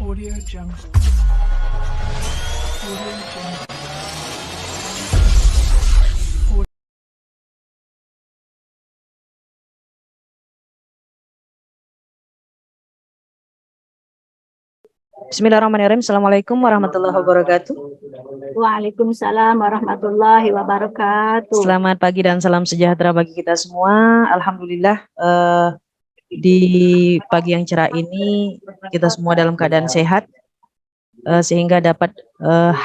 Audio Jungle. Audio Jungle. Bismillahirrahmanirrahim. Assalamualaikum warahmatullahi wabarakatuh. Waalaikumsalam warahmatullahi wabarakatuh. Selamat pagi dan salam sejahtera bagi kita semua. Alhamdulillah di pagi yang cerah ini kita semua dalam keadaan sehat sehingga dapat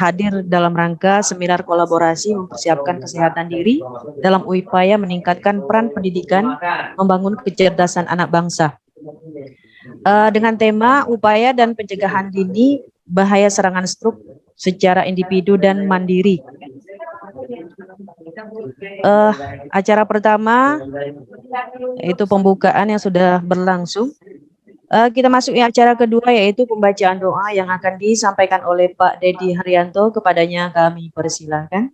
hadir dalam rangka seminar kolaborasi mempersiapkan kesehatan diri dalam upaya meningkatkan peran pendidikan membangun kecerdasan anak bangsa. Dengan tema upaya dan pencegahan dini bahaya serangan stroke secara individu dan mandiri. Acara pertama yaitu pembukaan yang sudah berlangsung. Kita masuki acara kedua yaitu pembacaan doa yang akan disampaikan oleh Pak Dedi Haryanto. Kepadanya kami persilakan.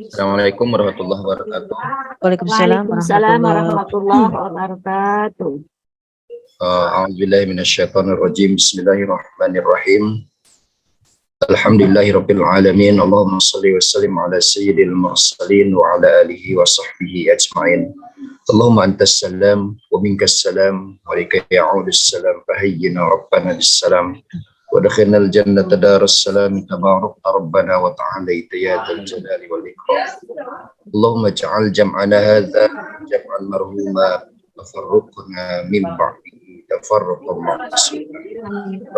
Assalamualaikum warahmatullahi wabarakatuh. Waalaikumsalam warahmatullahi wabarakatuh. A'udzubillahi minasyaitonirrajim. Bismillahirrahmanirrahim. Alhamdulillahirabbil alamin. Allahumma shalli wa sallim ala sayyidil mursalin wa ala alihi wa sahbihi ajmain. Allahumma antas salam wa minkas salam wa ilaika ya'udus salam fahayyina rabbana bis salam. وَدَخِلْنَا الْجَنَّةَ دَارَ السَّلَامِ تَبَارَكْتَ رَبَّنَا وَتَعَالَيْتَ يَا ذَا الْجَلَالِ وَالْإِكْرَامِ اللهم اجعل جمعنا هذا جمعا مرحوما وتفرقنا من بعده تفرقا معصوما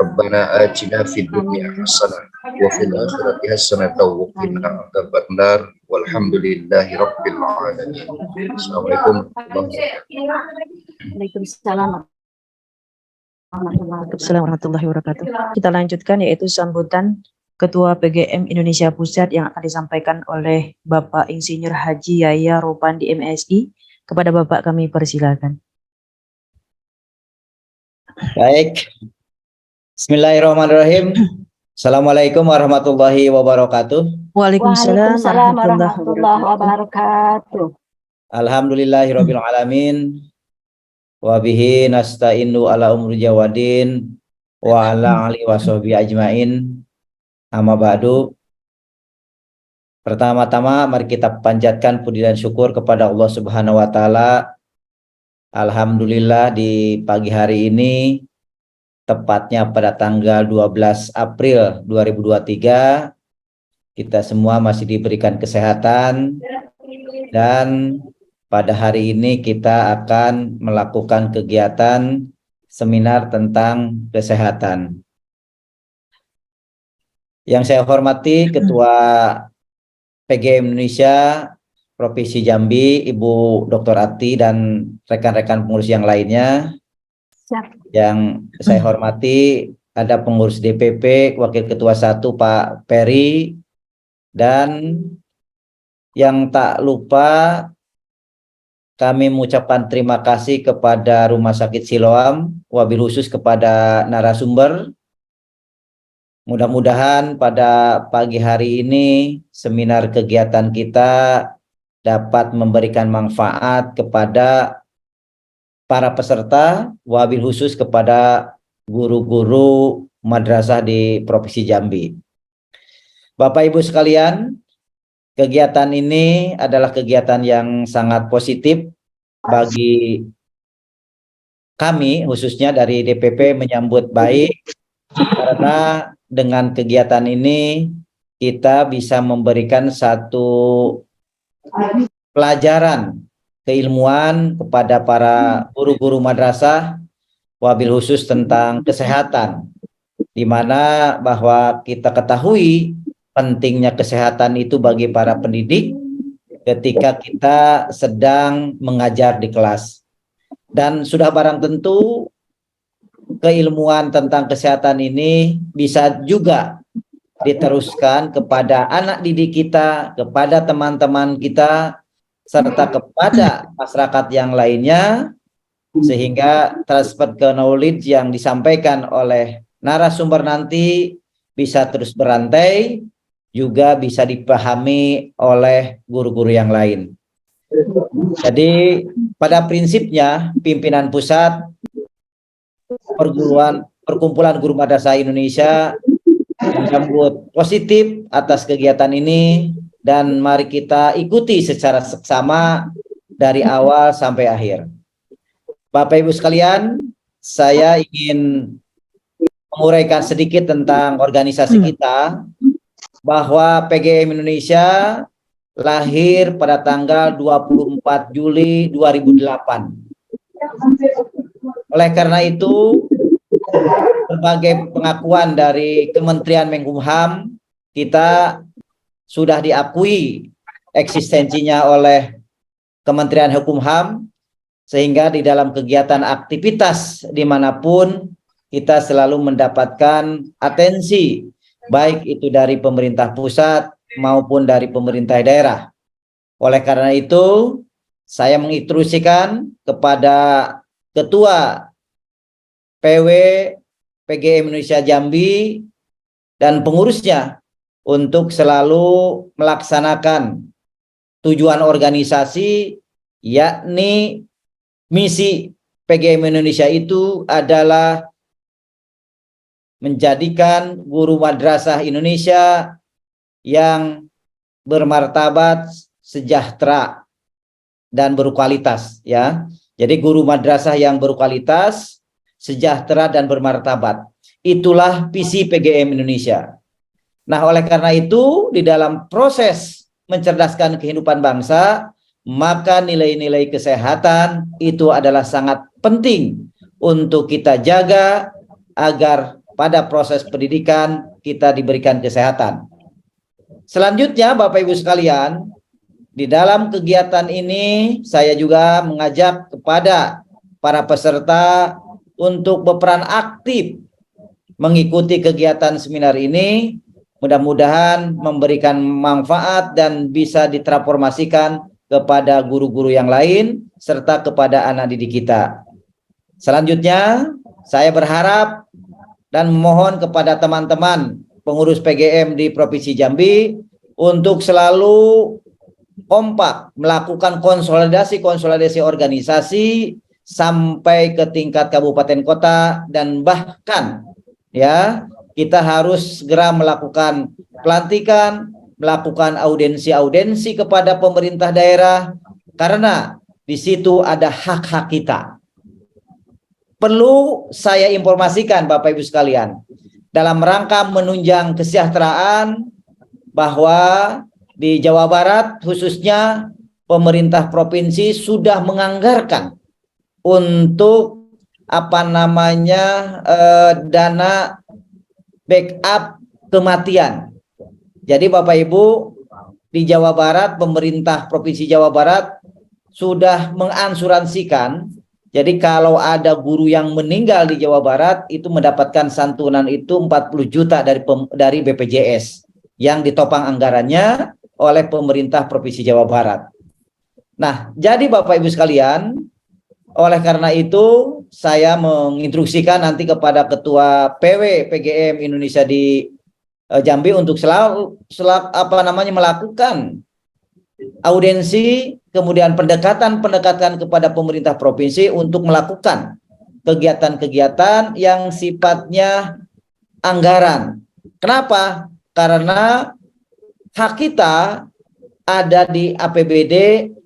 ربنا آتنا في الدنيا حسنة وفي الآخرة حسنة وقنا عذاب النار والحمد لله رب العالمين. Assalamualaikum warahmatullahi wabarakatuh. Waalaikumsalam. Waalaikumsalam warahmatullahi wabarakatuh. Kita lanjutkan yaitu sambutan Ketua PGM Indonesia Pusat yang akan disampaikan oleh Bapak Insinyur Haji Yahya Ropandi MSI. Kepada Bapak kami persilakan. Baik. Bismillahirrahmanirrahim. Assalamualaikum warahmatullahi wabarakatuh. Waalaikumsalam warahmatullahi wabarakatuh. Alhamdulillahirabbil alamin. Wa bihi nasta'inu ala umri jawadin wa ala alihi washabihi ajmain. Amma ba'du. Pertama-tama mari kita panjatkan puji dan syukur kepada Allah Subhanahu wa taala. Alhamdulillah di pagi hari ini tepatnya pada tanggal 12 April 2023 kita semua masih diberikan kesehatan, dan pada hari ini kita akan melakukan kegiatan seminar tentang kesehatan. Yang saya hormati Ketua PGM Indonesia Provinsi Jambi, Ibu Dr. Ati dan rekan-rekan pengurus yang lainnya. Yang saya hormati ada pengurus DPP, Wakil Ketua 1 Pak Peri, dan yang tak lupa kami mengucapkan terima kasih kepada Rumah Sakit Siloam, wabil khusus kepada narasumber. Mudah-mudahan pada pagi hari ini seminar kegiatan kita dapat memberikan manfaat kepada para peserta, wabil khusus kepada guru-guru madrasah di Provinsi Jambi. Bapak Ibu sekalian, kegiatan ini adalah kegiatan yang sangat positif bagi kami, khususnya dari DPP menyambut baik, karena dengan kegiatan ini kita bisa memberikan satu pelajaran keilmuan kepada para guru-guru madrasah, wabil khusus tentang kesehatan, di mana bahwa kita ketahui pentingnya kesehatan itu bagi para pendidik ketika kita sedang mengajar di kelas. Dan sudah barang tentu keilmuan tentang kesehatan ini bisa juga diteruskan kepada anak didik kita, kepada teman-teman kita, serta kepada masyarakat yang lainnya, sehingga transfer ke knowledge yang disampaikan oleh narasumber nanti bisa terus berantai, juga bisa dipahami oleh guru-guru yang lain. Jadi pada prinsipnya pimpinan pusat Perkumpulan Guru Madrasah Indonesia menyambut positif atas kegiatan ini, dan mari kita ikuti secara seksama dari awal sampai akhir. Bapak Ibu sekalian, saya ingin menguraikan sedikit tentang organisasi kita, bahwa PGM Indonesia lahir pada tanggal 24 Juli 2008. Oleh karena itu, berbagai pengakuan dari Kementerian Menkumham, kita sudah diakui eksistensinya oleh Kementerian Hukum HAM, sehingga di dalam kegiatan aktivitas dimanapun kita selalu mendapatkan atensi, baik itu dari pemerintah pusat maupun dari pemerintah daerah. Oleh karena itu, saya menginstruksikan kepada Ketua PW PGM Indonesia Jambi dan pengurusnya untuk selalu melaksanakan tujuan organisasi, yakni misi PGM Indonesia itu adalah menjadikan guru madrasah Indonesia yang bermartabat, sejahtera, dan berkualitas, ya. Jadi guru madrasah yang berkualitas, sejahtera, dan bermartabat. Itulah visi PGM Indonesia. Nah, oleh karena itu, di dalam proses mencerdaskan kehidupan bangsa, maka nilai-nilai kesehatan itu adalah sangat penting untuk kita jaga agar pada proses pendidikan kita diberikan kesehatan. Selanjutnya, Bapak Ibu sekalian, di dalam kegiatan ini saya juga mengajak kepada para peserta untuk berperan aktif mengikuti kegiatan seminar ini. Mudah-mudahan memberikan manfaat dan bisa ditransformasikan kepada guru-guru yang lain serta kepada anak didik kita. Selanjutnya, saya berharap dan memohon kepada teman-teman pengurus PGM di Provinsi Jambi untuk selalu kompak melakukan konsolidasi organisasi sampai ke tingkat kabupaten kota, dan bahkan ya kita harus segera melakukan pelantikan, melakukan audensi kepada pemerintah daerah, karena di situ ada hak-hak kita. Perlu saya informasikan Bapak Ibu sekalian, dalam rangka menunjang kesejahteraan, bahwa di Jawa Barat khususnya pemerintah provinsi sudah menganggarkan untuk dana backup kematian. Jadi Bapak Ibu, di Jawa Barat, pemerintah Provinsi Jawa Barat sudah mengasuransikan, jadi kalau ada guru yang meninggal di Jawa Barat itu mendapatkan santunan itu 40 juta dari BPJS yang ditopang anggarannya oleh pemerintah Provinsi Jawa Barat. Nah, jadi Bapak Ibu sekalian, oleh karena itu saya menginstruksikan nanti kepada Ketua PW PGM Indonesia di Jambi untuk selalu melakukan audensi, kemudian pendekatan kepada pemerintah provinsi untuk melakukan kegiatan-kegiatan yang sifatnya anggaran. Kenapa? Karena hak kita ada di APBD,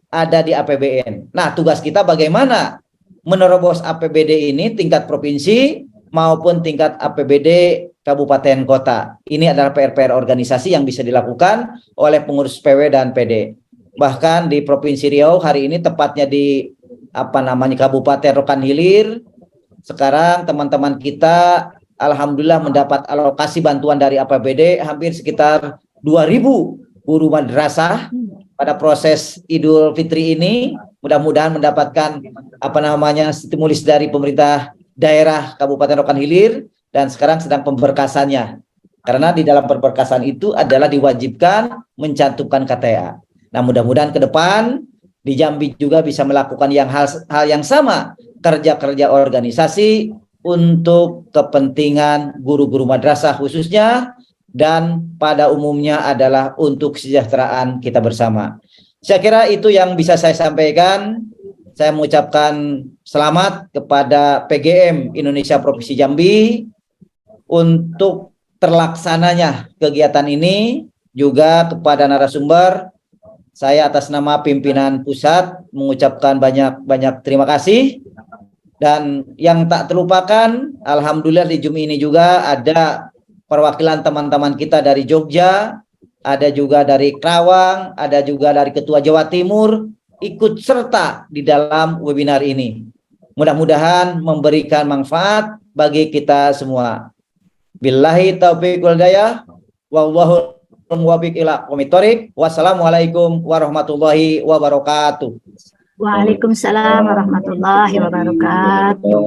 ada di APBN. Nah, tugas kita bagaimana menerobos APBD ini tingkat provinsi maupun tingkat APBD kabupaten kota. Ini adalah PR-PR organisasi yang bisa dilakukan oleh pengurus PW dan PD. Bahkan di Provinsi Riau hari ini, tepatnya di Kabupaten Rokan Hilir, sekarang teman-teman kita alhamdulillah mendapat alokasi bantuan dari APBD hampir sekitar 2.000 guru madrasah pada proses Idul Fitri ini. Mudah-mudahan mendapatkan stimulis dari pemerintah daerah Kabupaten Rokan Hilir, dan sekarang sedang pemberkasannya. Karena di dalam pemberkasan itu adalah diwajibkan mencantumkan KTA. Nah, mudah-mudahan ke depan di Jambi juga bisa melakukan hal yang sama, kerja-kerja organisasi untuk kepentingan guru-guru madrasah khususnya, dan pada umumnya adalah untuk kesejahteraan kita bersama. Saya kira itu yang bisa saya sampaikan. Saya mengucapkan selamat kepada PGM Indonesia Provinsi Jambi untuk terlaksananya kegiatan ini, juga kepada narasumber. Saya atas nama pimpinan pusat mengucapkan banyak terima kasih. Dan yang tak terlupakan, alhamdulillah di Zoom ini juga ada perwakilan teman-teman kita dari Jogja, ada juga dari Kerawang, ada juga dari Ketua Jawa Timur ikut serta di dalam webinar ini. Mudah-mudahan memberikan manfaat bagi kita semua. Billahi taufiq wal hidayah, wallahu muwaffiq ila aqwamit thoriq. Wassalamualaikum warahmatullahi wabarakatuh. Waalaikumsalam warahmatullahi wabarakatuh.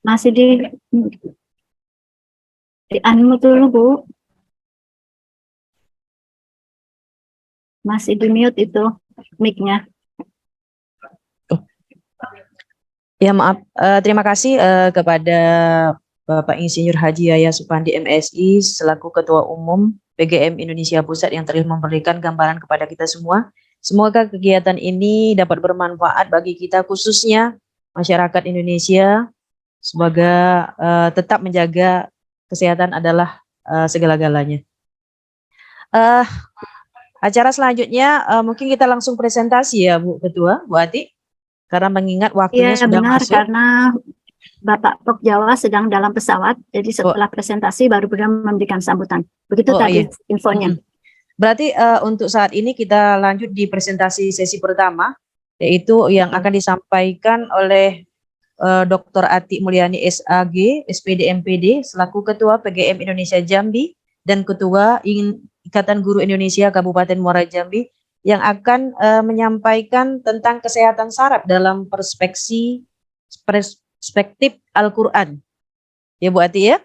Masih di unmute dulu, Bu. Masih di mute itu mic-nya. Ya maaf, terima kasih kepada Bapak Insinyur Haji Yahya Supandi MSI selaku Ketua Umum PGM Indonesia Pusat yang telah memberikan gambaran kepada kita semua. Semoga kegiatan ini dapat bermanfaat bagi kita khususnya masyarakat Indonesia. Semoga tetap menjaga kesehatan adalah segala-galanya. Acara selanjutnya mungkin kita langsung presentasi ya Bu Ketua, Bu Ati. Karena mengingat waktunya Iya sudah benar, masuk. karena Bapak Pok Jawa sedang dalam pesawat, jadi setelah presentasi baru beliau memberikan sambutan. Begitu tadi Iya. infonya. Berarti untuk saat ini kita lanjut di presentasi sesi pertama, yaitu yang akan disampaikan oleh Dr. Ati Mulyani SAG, SPD MPD, selaku Ketua PGM Indonesia Jambi dan Ketua Ikatan Guru Indonesia Kabupaten Muara Jambi, yang akan menyampaikan tentang kesehatan saraf dalam perspektif Al-Quran. Ya Bu Ati ya.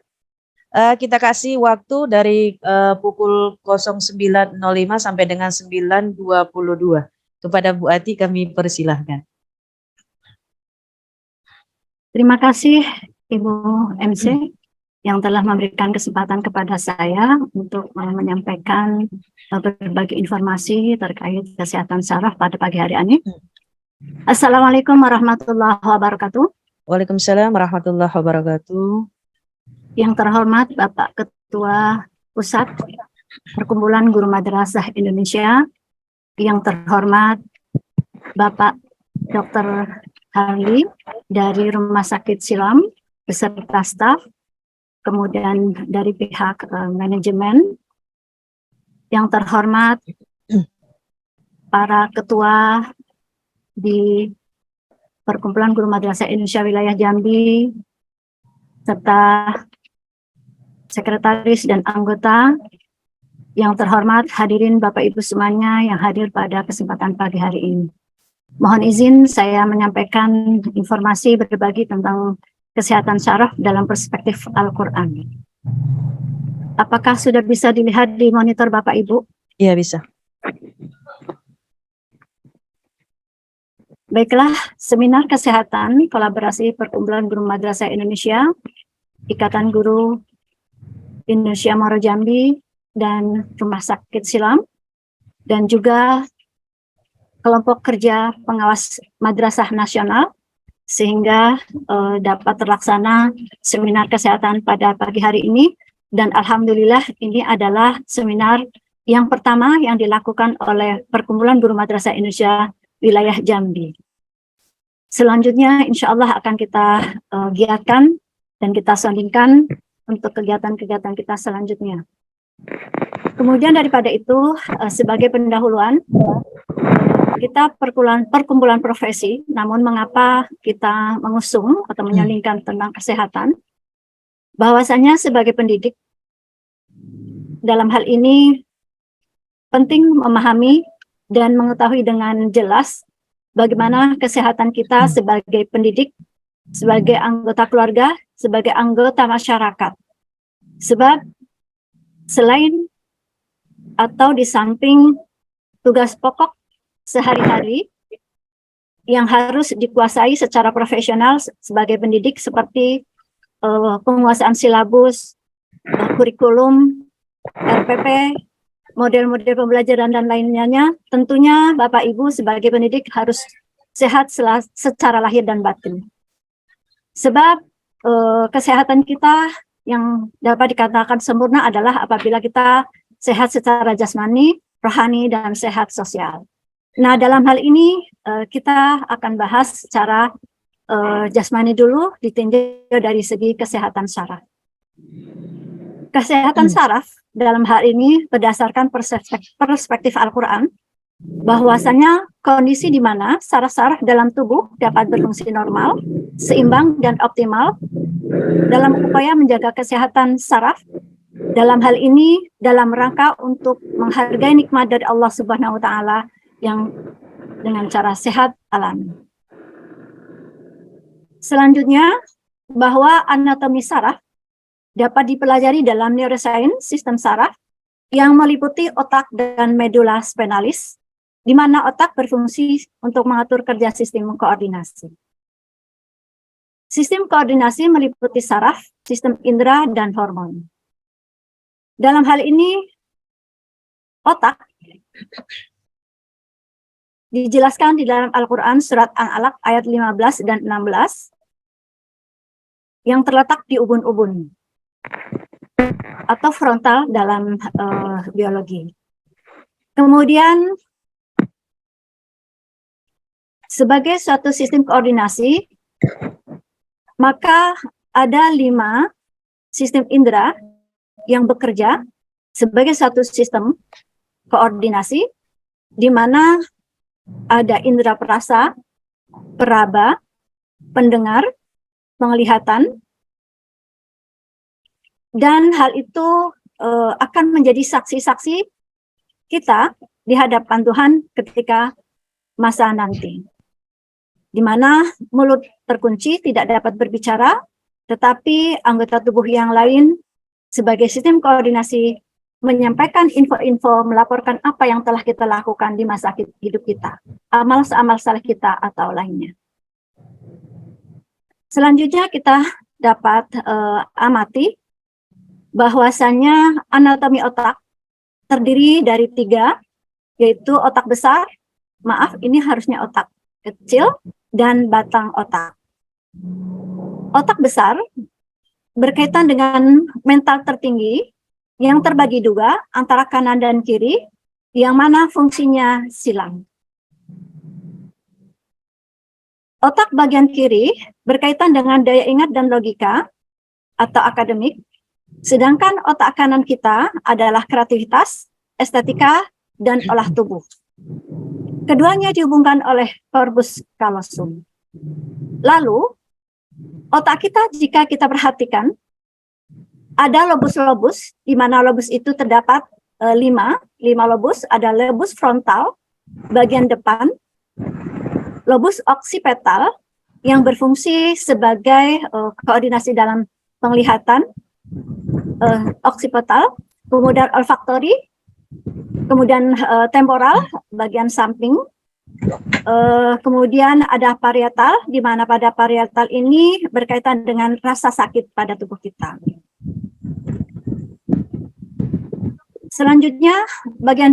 Kita kasih waktu dari pukul 09.05 sampai dengan 9.22. Kepada Bu Ati kami persilahkan. Terima kasih Ibu MC yang telah memberikan kesempatan kepada saya untuk menyampaikan berbagai informasi terkait kesehatan saraf pada pagi hari ini. Assalamualaikum warahmatullahi wabarakatuh. Waalaikumsalam warahmatullahi wabarakatuh. Yang terhormat Bapak Ketua Pusat Perkumpulan Guru Madrasah Indonesia, yang terhormat Bapak Dr. Harli dari Rumah Sakit Siloam beserta staf, kemudian dari pihak manajemen, yang terhormat para ketua di Perkumpulan Guru Madrasah Indonesia Wilayah Jambi, serta sekretaris dan anggota, yang terhormat hadirin Bapak Ibu semuanya yang hadir pada kesempatan pagi hari ini. Mohon izin saya menyampaikan informasi berbagi tentang kesehatan saraf dalam perspektif Al-Quran. Apakah sudah bisa dilihat di monitor Bapak Ibu? Iya bisa. Baiklah, seminar kesehatan kolaborasi Perkumpulan Guru Madrasah Indonesia, Ikatan Guru Indonesia Muara Jambi, dan Rumah Sakit Siloam, dan juga kelompok kerja pengawas Madrasah Nasional, sehingga dapat terlaksana seminar kesehatan pada pagi hari ini. Dan alhamdulillah ini adalah seminar yang pertama yang dilakukan oleh Perkumpulan Guru Madrasah Indonesia Wilayah Jambi. Selanjutnya insya Allah akan kita giatkan dan kita sondingkan untuk kegiatan-kegiatan kita selanjutnya. Kemudian daripada itu, sebagai pendahuluan, kita perkumpulan profesi, namun mengapa kita mengusung atau menyalingkan tentang kesehatan, bahwasanya sebagai pendidik, dalam hal ini penting memahami dan mengetahui dengan jelas bagaimana kesehatan kita sebagai pendidik, sebagai anggota keluarga, sebagai anggota masyarakat. Sebab selain atau di samping tugas pokok sehari-hari, yang harus dikuasai secara profesional sebagai pendidik seperti penguasaan silabus, kurikulum, RPP, model-model pembelajaran dan lainnya. Tentunya Bapak Ibu sebagai pendidik harus sehat secara lahir dan batin. Sebab kesehatan kita yang dapat dikatakan sempurna adalah apabila kita sehat secara jasmani, rohani, dan sehat sosial. Nah, dalam hal ini kita akan bahas secara jasmani dulu, ditinjau dari segi kesehatan saraf. Kesehatan saraf dalam hal ini berdasarkan perspektif Al-Quran, bahwasanya kondisi di mana saraf-saraf dalam tubuh dapat berfungsi normal, seimbang, dan optimal dalam upaya menjaga kesehatan saraf. Dalam hal ini dalam rangka untuk menghargai nikmat dari Allah Subhanahu wa Ta'ala yang dengan cara sehat alami. Selanjutnya, bahwa anatomi saraf dapat dipelajari dalam neuroscience sistem saraf yang meliputi otak dan medula spinalis, di mana otak berfungsi untuk mengatur kerja sistem koordinasi. Sistem koordinasi meliputi saraf, sistem indera, dan hormon. Dalam hal ini, otak dijelaskan di dalam Al-Quran surat An-Alaq ayat 15 dan 16 yang terletak di ubun-ubun atau frontal dalam biologi. Kemudian, sebagai suatu sistem koordinasi, maka ada 5 sistem indera yang bekerja sebagai satu sistem koordinasi, di mana ada indera perasa, peraba, pendengar, penglihatan, dan hal itu akan menjadi saksi-saksi kita di hadapan Tuhan ketika masa nanti, di mana mulut terkunci tidak dapat berbicara, tetapi anggota tubuh yang lain sebagai sistem koordinasi menyampaikan info-info, melaporkan apa yang telah kita lakukan di masa hidup kita, amal-amal saleh kita atau lainnya. Selanjutnya kita dapat amati bahwasanya anatomi otak terdiri dari 3, yaitu otak besar, maaf ini harusnya otak kecil, dan batang otak. Otak besar berkaitan dengan mental tertinggi yang terbagi 2 antara kanan dan kiri, yang mana fungsinya silang. Otak bagian kiri berkaitan dengan daya ingat dan logika atau akademik, sedangkan otak kanan kita adalah kreativitas, estetika, dan olah tubuh. Keduanya dihubungkan oleh corpus callosum. Lalu, otak kita jika kita perhatikan, ada lobus-lobus, di mana lobus itu terdapat 5 lobus, ada lobus frontal, bagian depan, lobus occipital, yang berfungsi sebagai koordinasi dalam penglihatan, occipital, kemudian olfaktori, kemudian temporal, bagian samping, kemudian ada parietal, di mana pada parietal ini berkaitan dengan rasa sakit pada tubuh kita. Selanjutnya, bagian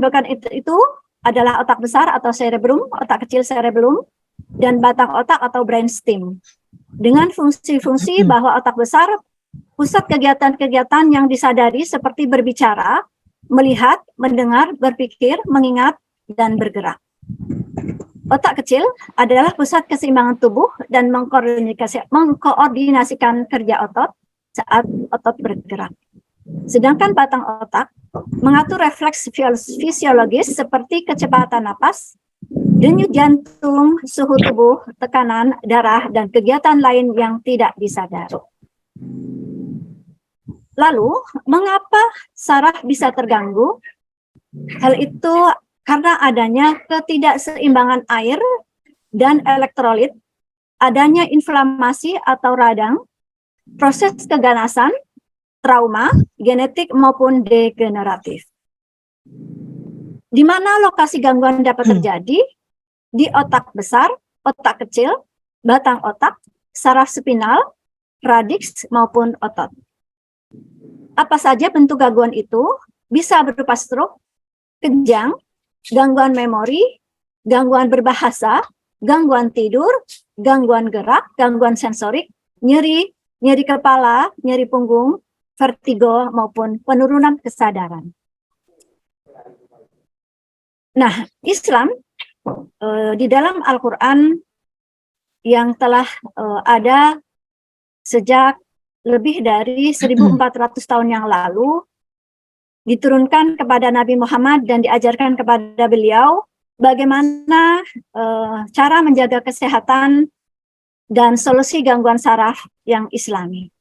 itu adalah otak besar atau cerebrum, otak kecil cerebellum, dan batang otak atau brainstem. Dengan fungsi-fungsi bahwa otak besar, pusat kegiatan-kegiatan yang disadari seperti berbicara, melihat, mendengar, berpikir, mengingat, dan bergerak. Otak kecil adalah pusat keseimbangan tubuh dan mengkoordinasikan kerja otot saat otot bergerak. Sedangkan batang otak mengatur refleks fisiologis seperti kecepatan napas, denyut jantung, suhu tubuh, tekanan darah, dan kegiatan lain yang tidak disadari. Lalu, mengapa saraf bisa terganggu? Hal itu karena adanya ketidakseimbangan air dan elektrolit, adanya inflamasi atau radang, proses keganasan, trauma, genetik maupun degeneratif. Di mana lokasi gangguan dapat terjadi? Di otak besar, otak kecil, batang otak, saraf spinal, radix maupun otot. Apa saja bentuk gangguan itu? Bisa berupa stroke, kejang, gangguan memori, gangguan berbahasa, gangguan tidur, gangguan gerak, gangguan sensorik, nyeri, nyeri kepala, nyeri punggung, vertigo maupun penurunan kesadaran. Nah, Islam di dalam Al-Quran yang telah ada sejak lebih dari 1400 tahun yang lalu, diturunkan kepada Nabi Muhammad dan diajarkan kepada beliau bagaimana cara menjaga kesehatan dan solusi gangguan saraf yang Islami.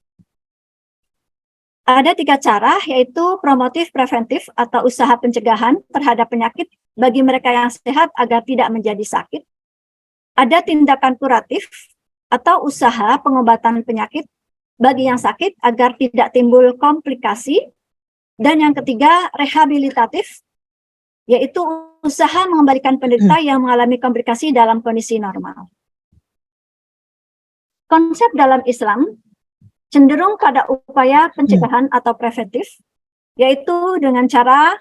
Ada 3 cara, yaitu promotif, preventif, atau usaha pencegahan terhadap penyakit bagi mereka yang sehat agar tidak menjadi sakit. Ada tindakan kuratif, atau usaha pengobatan penyakit bagi yang sakit agar tidak timbul komplikasi. Dan yang ketiga, rehabilitatif, yaitu usaha mengembalikan penderita yang mengalami komplikasi dalam kondisi normal. Konsep dalam Islam cenderung pada upaya pencegahan atau preventif, yaitu dengan cara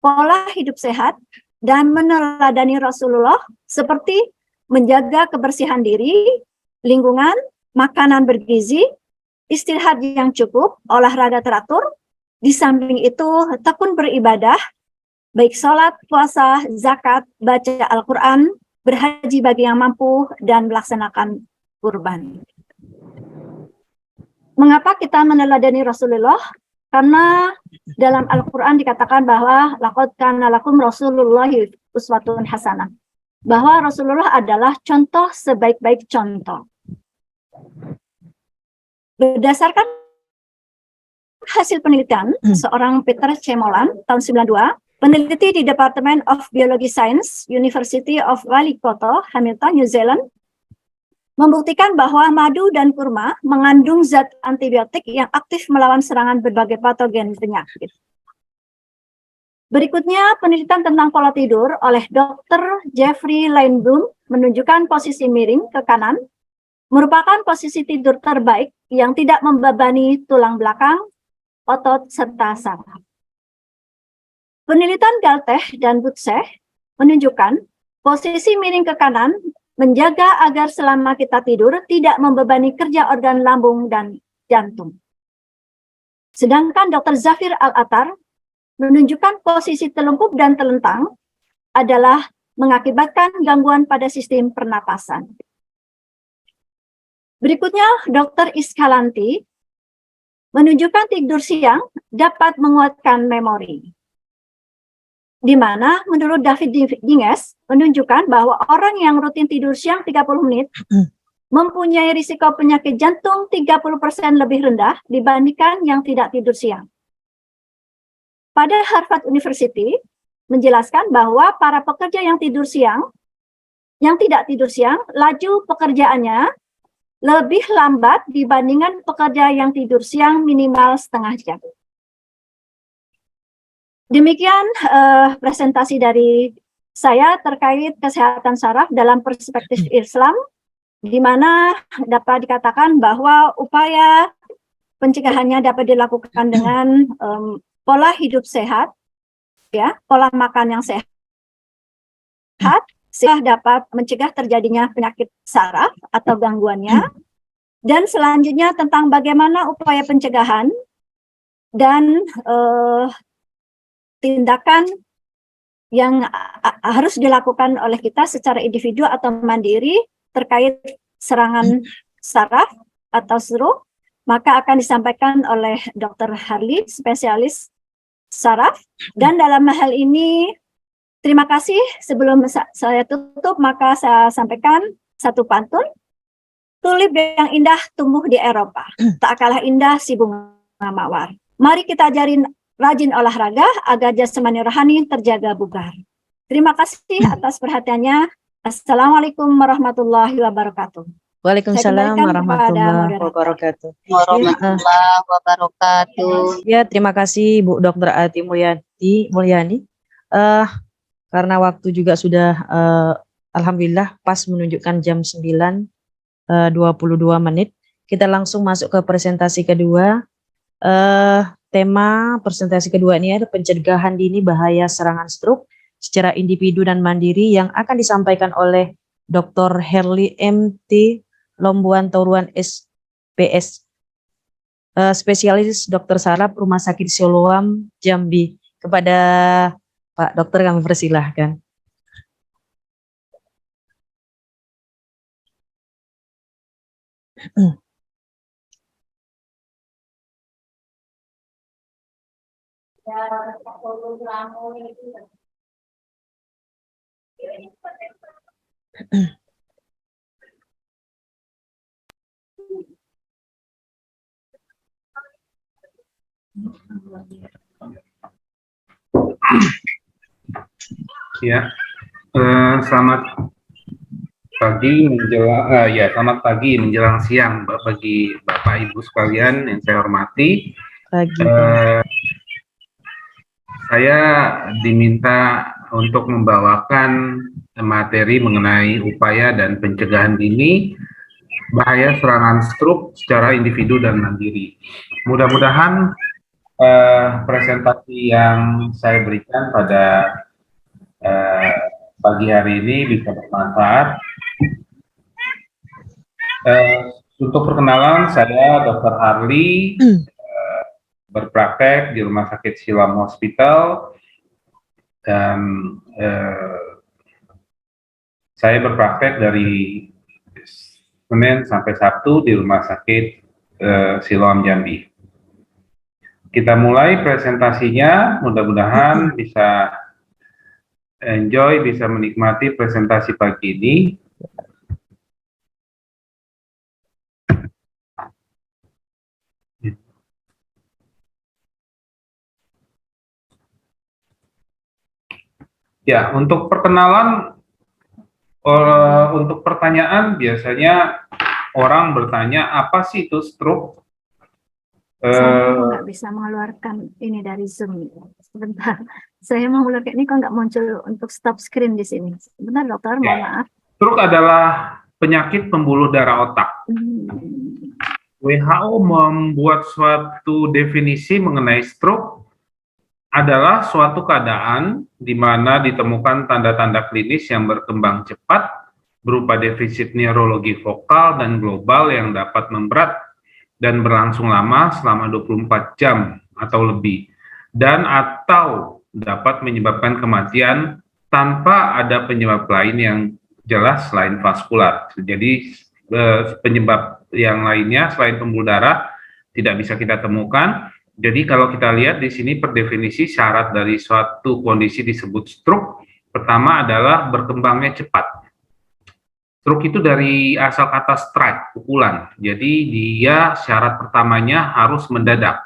pola hidup sehat dan meneladani Rasulullah seperti menjaga kebersihan diri, lingkungan, makanan bergizi, istirahat yang cukup, olahraga teratur. Di samping itu, tekun beribadah, baik sholat, puasa, zakat, baca Al-Quran, berhaji bagi yang mampu, dan melaksanakan kurban. Mengapa kita meneladani Rasulullah? Karena dalam Al-Quran dikatakan bahwa laqad kana lakum Rasulullahi uswatun hasanah. Bahwa Rasulullah adalah contoh sebaik-baik contoh. Berdasarkan hasil penelitian seorang Peter C. Molan tahun 92, peneliti di Department of Biology Science, University of Waikato, Hamilton, New Zealand, membuktikan bahwa madu dan kurma mengandung zat antibiotik yang aktif melawan serangan berbagai patogen penyakit. Berikutnya, penelitian tentang pola tidur oleh Dr. Jeffrey Leinblum menunjukkan posisi miring ke kanan merupakan posisi tidur terbaik yang tidak membebani tulang belakang, otot, serta saraf. Penelitian Galteh dan Butseh menunjukkan posisi miring ke kanan menjaga agar selama kita tidur tidak membebani kerja organ lambung dan jantung. Sedangkan Dr. Zafir Al-Attar menunjukkan posisi telungkup dan telentang adalah mengakibatkan gangguan pada sistem pernapasan. Berikutnya, Dr. Iskalanti menunjukkan tidur siang dapat menguatkan memori. Di mana menurut David Dinges menunjukkan bahwa orang yang rutin tidur siang 30 menit mempunyai risiko penyakit jantung 30% lebih rendah dibandingkan yang tidak tidur siang. Pada Harvard University menjelaskan bahwa para pekerja yang tidur siang, yang tidak tidur siang, laju pekerjaannya lebih lambat dibandingkan pekerja yang tidur siang minimal setengah jam. Demikian presentasi dari saya terkait kesehatan saraf dalam perspektif Islam, di mana dapat dikatakan bahwa upaya pencegahannya dapat dilakukan dengan pola hidup sehat, ya, pola makan yang sehat, sehingga dapat mencegah terjadinya penyakit saraf atau gangguannya. Dan selanjutnya tentang bagaimana upaya pencegahan dan tindakan yang harus dilakukan oleh kita secara individu atau mandiri terkait serangan saraf atau stroke, maka akan disampaikan oleh Dr. Harley, spesialis saraf. Dan dalam hal ini, terima kasih. Sebelum saya tutup, maka saya sampaikan satu pantun. Tulip yang indah tumbuh di Eropa, tak kalah indah si bunga mawar. Mari kita ajarin rajin olahraga agar jasmani rohani terjaga bugar. Terima kasih atas perhatiannya. Assalamualaikum warahmatullahi wabarakatuh. Waalaikumsalam warahmatullahi wabarakatuh. Warahmatullahi wabarakatuh. Ya, terima kasih Bu Dr. Ati Mulyani. Karena waktu juga sudah Alhamdulillah pas menunjukkan jam 9.22 menit. Kita langsung masuk ke presentasi kedua. Tema presentasi kedua ini adalah pencegahan dini bahaya serangan stroke secara individu dan mandiri yang akan disampaikan oleh Dr. Herli MT Lombuan Tauruan SPS, spesialis dokter saraf Rumah Sakit Siloam Jambi. Kepada Pak Dokter kami persilahkan. Ya, selamat pagi menjelang siang bagi Bapak Ibu sekalian yang saya hormati. Saya diminta untuk membawakan materi mengenai upaya dan pencegahan dini bahaya serangan stroke secara individu dan mandiri. Mudah-mudahan presentasi yang saya berikan pada pagi hari ini bisa bermanfaat. Untuk perkenalan, saya Dr. Harli, berpraktek di Rumah Sakit Siloam Hospital, dan saya berpraktek dari Senin sampai Sabtu di Rumah Sakit Siloam Jambi. Kita mulai presentasinya, mudah-mudahan bisa enjoy, bisa menikmati presentasi pagi ini. Ya, untuk perkenalan, untuk pertanyaan biasanya orang bertanya, apa sih itu stroke? Saya nggak bisa mengeluarkan ini dari Zoom. Sebentar, saya mau mengeluarkan ini kok nggak muncul untuk stop screen di sini. Sebentar dokter, mohon maaf. Stroke adalah penyakit pembuluh darah otak. WHO membuat suatu definisi mengenai stroke adalah suatu keadaan di mana ditemukan tanda-tanda klinis yang berkembang cepat berupa defisit neurologi vokal dan global yang dapat memberat dan berlangsung lama selama 24 jam atau lebih, dan atau dapat menyebabkan kematian tanpa ada penyebab lain yang jelas selain vaskular. Jadi penyebab yang lainnya selain pembuluh darah tidak bisa kita temukan. Jadi kalau kita lihat di sini per definisi syarat dari suatu kondisi disebut stroke, pertama adalah berkembangnya cepat. Stroke itu dari asal kata strike, pukulan. Jadi dia syarat pertamanya harus mendadak.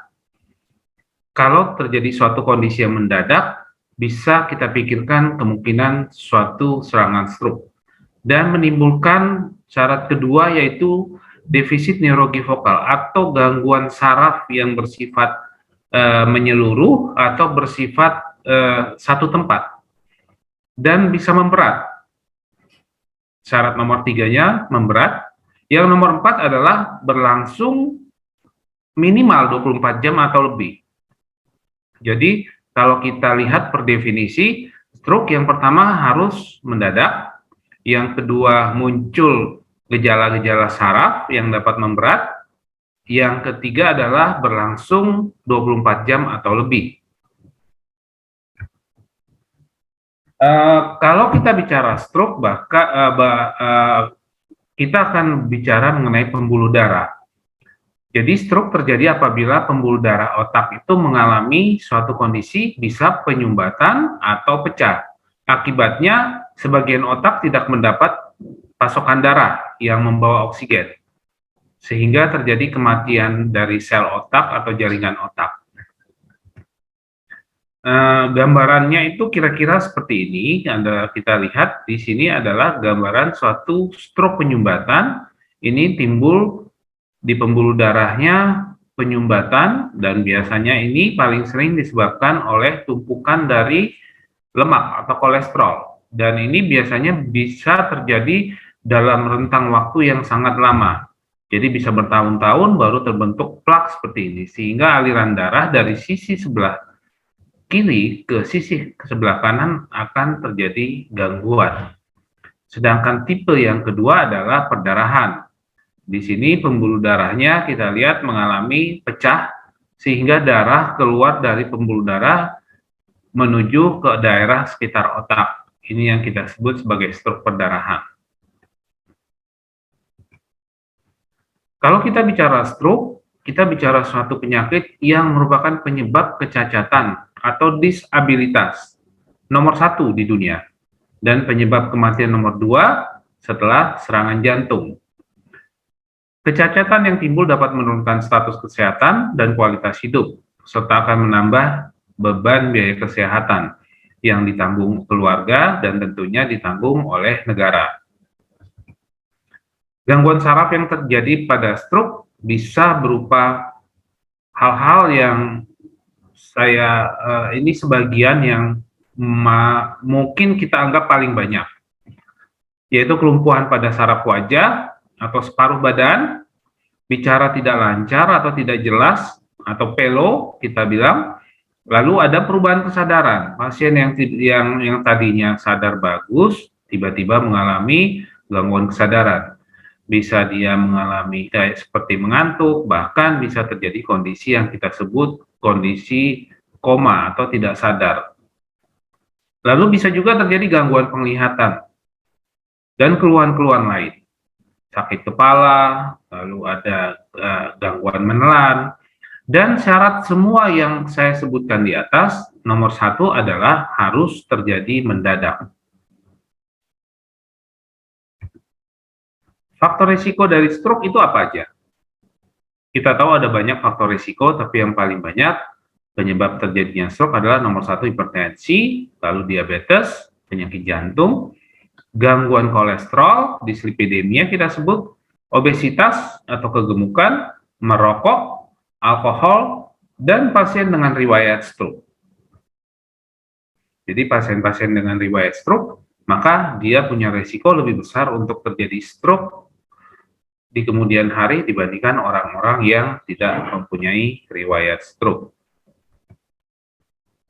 Kalau terjadi suatu kondisi yang mendadak, bisa kita pikirkan kemungkinan suatu serangan stroke. Dan menimbulkan syarat kedua yaitu defisit neurologi vokal atau gangguan saraf yang bersifat menyeluruh atau bersifat satu tempat. Dan bisa memberat. Syarat nomor 3-nya memberat. Yang nomor 4 adalah berlangsung minimal 24 jam atau lebih. Jadi kalau kita lihat per definisi, stroke yang pertama harus mendadak, yang kedua muncul gejala-gejala saraf yang dapat memberat, yang ketiga adalah berlangsung 24 jam atau lebih. Kalau kita bicara stroke, kita akan bicara mengenai pembuluh darah. Jadi stroke terjadi apabila pembuluh darah otak itu mengalami suatu kondisi bisa penyumbatan atau pecah. Akibatnya sebagian otak tidak mendapat pasokan darah yang membawa oksigen, sehingga terjadi kematian dari sel otak atau jaringan otak. Gambarannya itu kira-kira seperti ini. Kita lihat di sini adalah gambaran suatu stroke penyumbatan. Ini timbul di pembuluh darahnya penyumbatan, dan biasanya ini paling sering disebabkan oleh tumpukan dari lemak atau kolesterol. dan ini biasanya bisa terjadi dalam rentang waktu yang sangat lama. Jadi bisa bertahun-tahun baru terbentuk plak seperti ini, sehingga aliran darah dari sisi sebelah kiri ke sisi sebelah kanan akan terjadi gangguan. Sedangkan tipe yang kedua adalah perdarahan. Di sini pembuluh darahnya kita lihat mengalami pecah, sehingga darah keluar dari pembuluh darah menuju ke daerah sekitar otak. Ini yang kita sebut sebagai stroke perdarahan. Kalau kita bicara stroke, kita bicara suatu penyakit yang merupakan penyebab kecacatan atau disabilitas nomor 1 di dunia, dan penyebab kematian nomor 2 setelah serangan jantung. Kecacatan yang timbul dapat menurunkan status kesehatan dan kualitas hidup, serta akan menambah beban biaya kesehatan yang ditanggung keluarga dan tentunya ditanggung oleh negara. Gangguan saraf yang terjadi pada stroke bisa berupa hal-hal yang ini sebagian yang mungkin kita anggap paling banyak, yaitu kelumpuhan pada saraf wajah atau separuh badan, bicara tidak lancar atau tidak jelas, atau pelo kita bilang. Lalu ada perubahan kesadaran, pasien yang tadinya sadar bagus tiba-tiba mengalami gangguan kesadaran. Bisa dia mengalami seperti mengantuk, bahkan bisa terjadi kondisi yang kita sebut kondisi koma atau tidak sadar. Lalu bisa juga terjadi gangguan penglihatan dan keluhan-keluhan lain. Sakit kepala, lalu ada gangguan menelan, dan syarat semua yang saya sebutkan di atas, nomor 1 adalah harus terjadi mendadak. Faktor risiko dari stroke itu apa aja? Kita tahu ada banyak faktor risiko, tapi yang paling banyak penyebab terjadinya stroke adalah nomor 1 hipertensi, lalu diabetes, penyakit jantung, gangguan kolesterol, dislipidemia kita sebut, obesitas atau kegemukan, merokok, alkohol, dan pasien dengan riwayat stroke. Jadi pasien-pasien dengan riwayat stroke, maka dia punya resiko lebih besar untuk terjadi stroke di kemudian hari dibandingkan orang-orang yang tidak mempunyai riwayat stroke.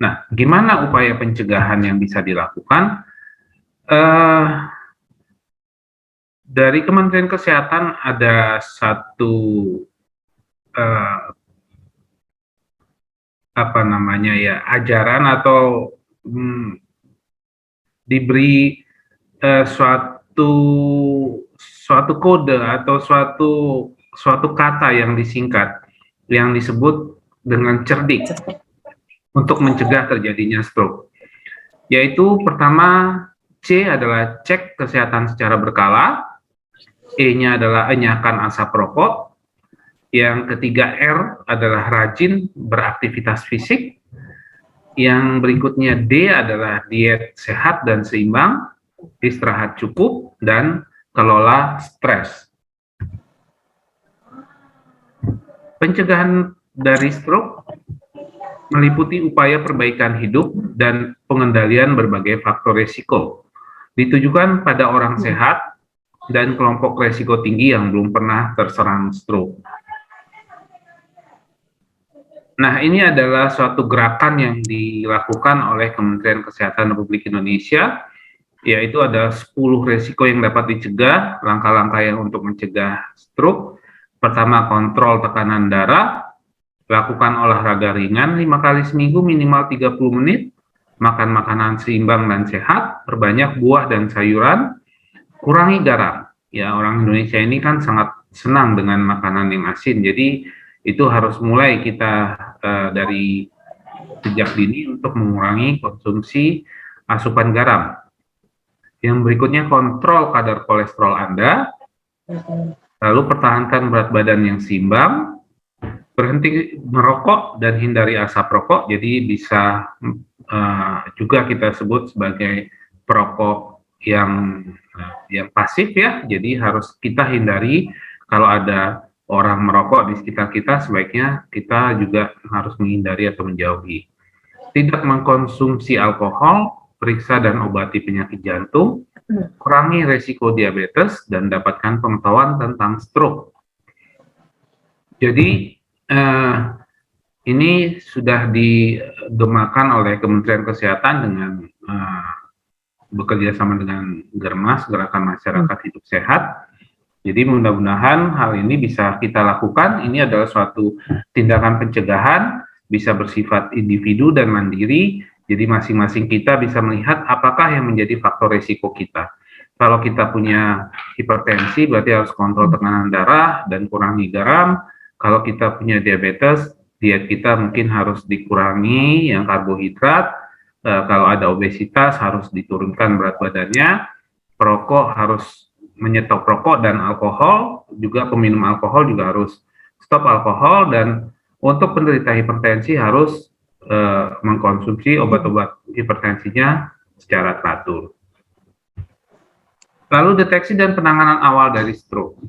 Nah, gimana upaya pencegahan yang bisa dilakukan? Dari Kementerian Kesehatan ada satu ajaran atau diberi suatu kode atau suatu kata yang disingkat yang disebut dengan cerdik untuk mencegah terjadinya stroke. Yaitu pertama, C adalah cek kesehatan secara berkala, E-nya adalah enyahkan asap rokok, yang ketiga R adalah rajin beraktivitas fisik, yang berikutnya D adalah diet sehat dan seimbang, istirahat cukup, dan kelola stres. Pencegahan dari stroke meliputi upaya perbaikan hidup dan pengendalian berbagai faktor risiko. Ditujukan pada orang sehat dan kelompok risiko tinggi yang belum pernah terserang stroke. Nah, ini adalah suatu gerakan yang dilakukan oleh Kementerian Kesehatan Republik Indonesia, yaitu ada 10 risiko yang dapat dicegah, langkah-langkah yang untuk mencegah stroke. Pertama, kontrol tekanan darah, lakukan olahraga ringan 5 kali seminggu minimal 30 menit, makan makanan seimbang dan sehat, perbanyak buah dan sayuran, kurangi garam. Ya, orang Indonesia ini kan sangat senang dengan makanan yang asin, jadi itu harus mulai kita dari sejak dini untuk mengurangi konsumsi asupan garam. Yang berikutnya, kontrol kadar kolesterol Anda, lalu pertahankan berat badan yang seimbang, berhenti merokok dan hindari asap rokok, jadi bisa juga kita sebut sebagai perokok yang pasif ya, jadi harus kita hindari. Kalau ada orang merokok di sekitar kita, sebaiknya kita juga harus menghindari atau menjauhi. Tidak mengkonsumsi alkohol, periksa dan obati penyakit jantung, kurangi resiko diabetes, dan dapatkan pengetahuan tentang stroke. Jadi ini sudah digemakan oleh Kementerian Kesehatan dengan bekerja sama dengan Germas, Gerakan Masyarakat Hidup Sehat. Jadi mudah-mudahan hal ini bisa kita lakukan. Ini adalah suatu tindakan pencegahan, bisa bersifat individu dan mandiri. Jadi masing-masing kita bisa melihat apakah yang menjadi faktor risiko kita. Kalau kita punya hipertensi, berarti harus kontrol tekanan darah dan kurangi garam. Kalau kita punya diabetes, diet kita mungkin harus dikurangi yang karbohidrat. Kalau ada obesitas, harus diturunkan berat badannya. Perokok harus menyetop rokok dan alkohol, juga peminum alkohol juga harus stop alkohol, dan untuk penderita hipertensi harus mengkonsumsi obat-obat hipertensinya secara teratur. Lalu deteksi dan penanganan awal dari stroke.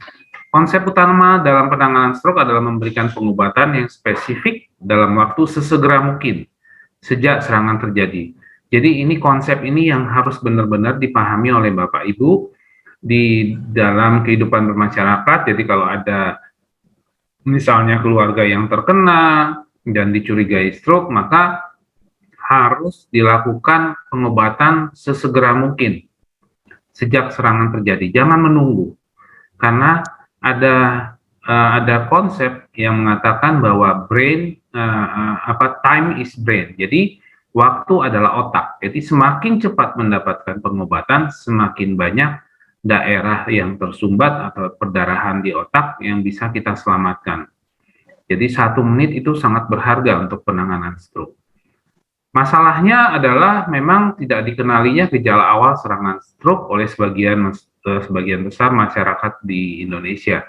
Konsep utama dalam penanganan stroke adalah memberikan pengobatan yang spesifik dalam waktu sesegera mungkin sejak serangan terjadi. Jadi ini konsep ini yang harus benar-benar dipahami oleh Bapak Ibu di dalam kehidupan bermasyarakat. Jadi kalau ada misalnya keluarga yang terkena dan dicurigai stroke, maka harus dilakukan pengobatan sesegera mungkin sejak serangan terjadi. Jangan menunggu, karena ada konsep yang mengatakan bahwa time is brain. Jadi waktu adalah otak. Jadi semakin cepat mendapatkan pengobatan, semakin banyak daerah yang tersumbat atau perdarahan di otak yang bisa kita selamatkan. Jadi 1 menit itu sangat berharga untuk penanganan stroke. Masalahnya adalah memang tidak dikenalinya gejala awal serangan stroke oleh sebagian besar masyarakat di Indonesia.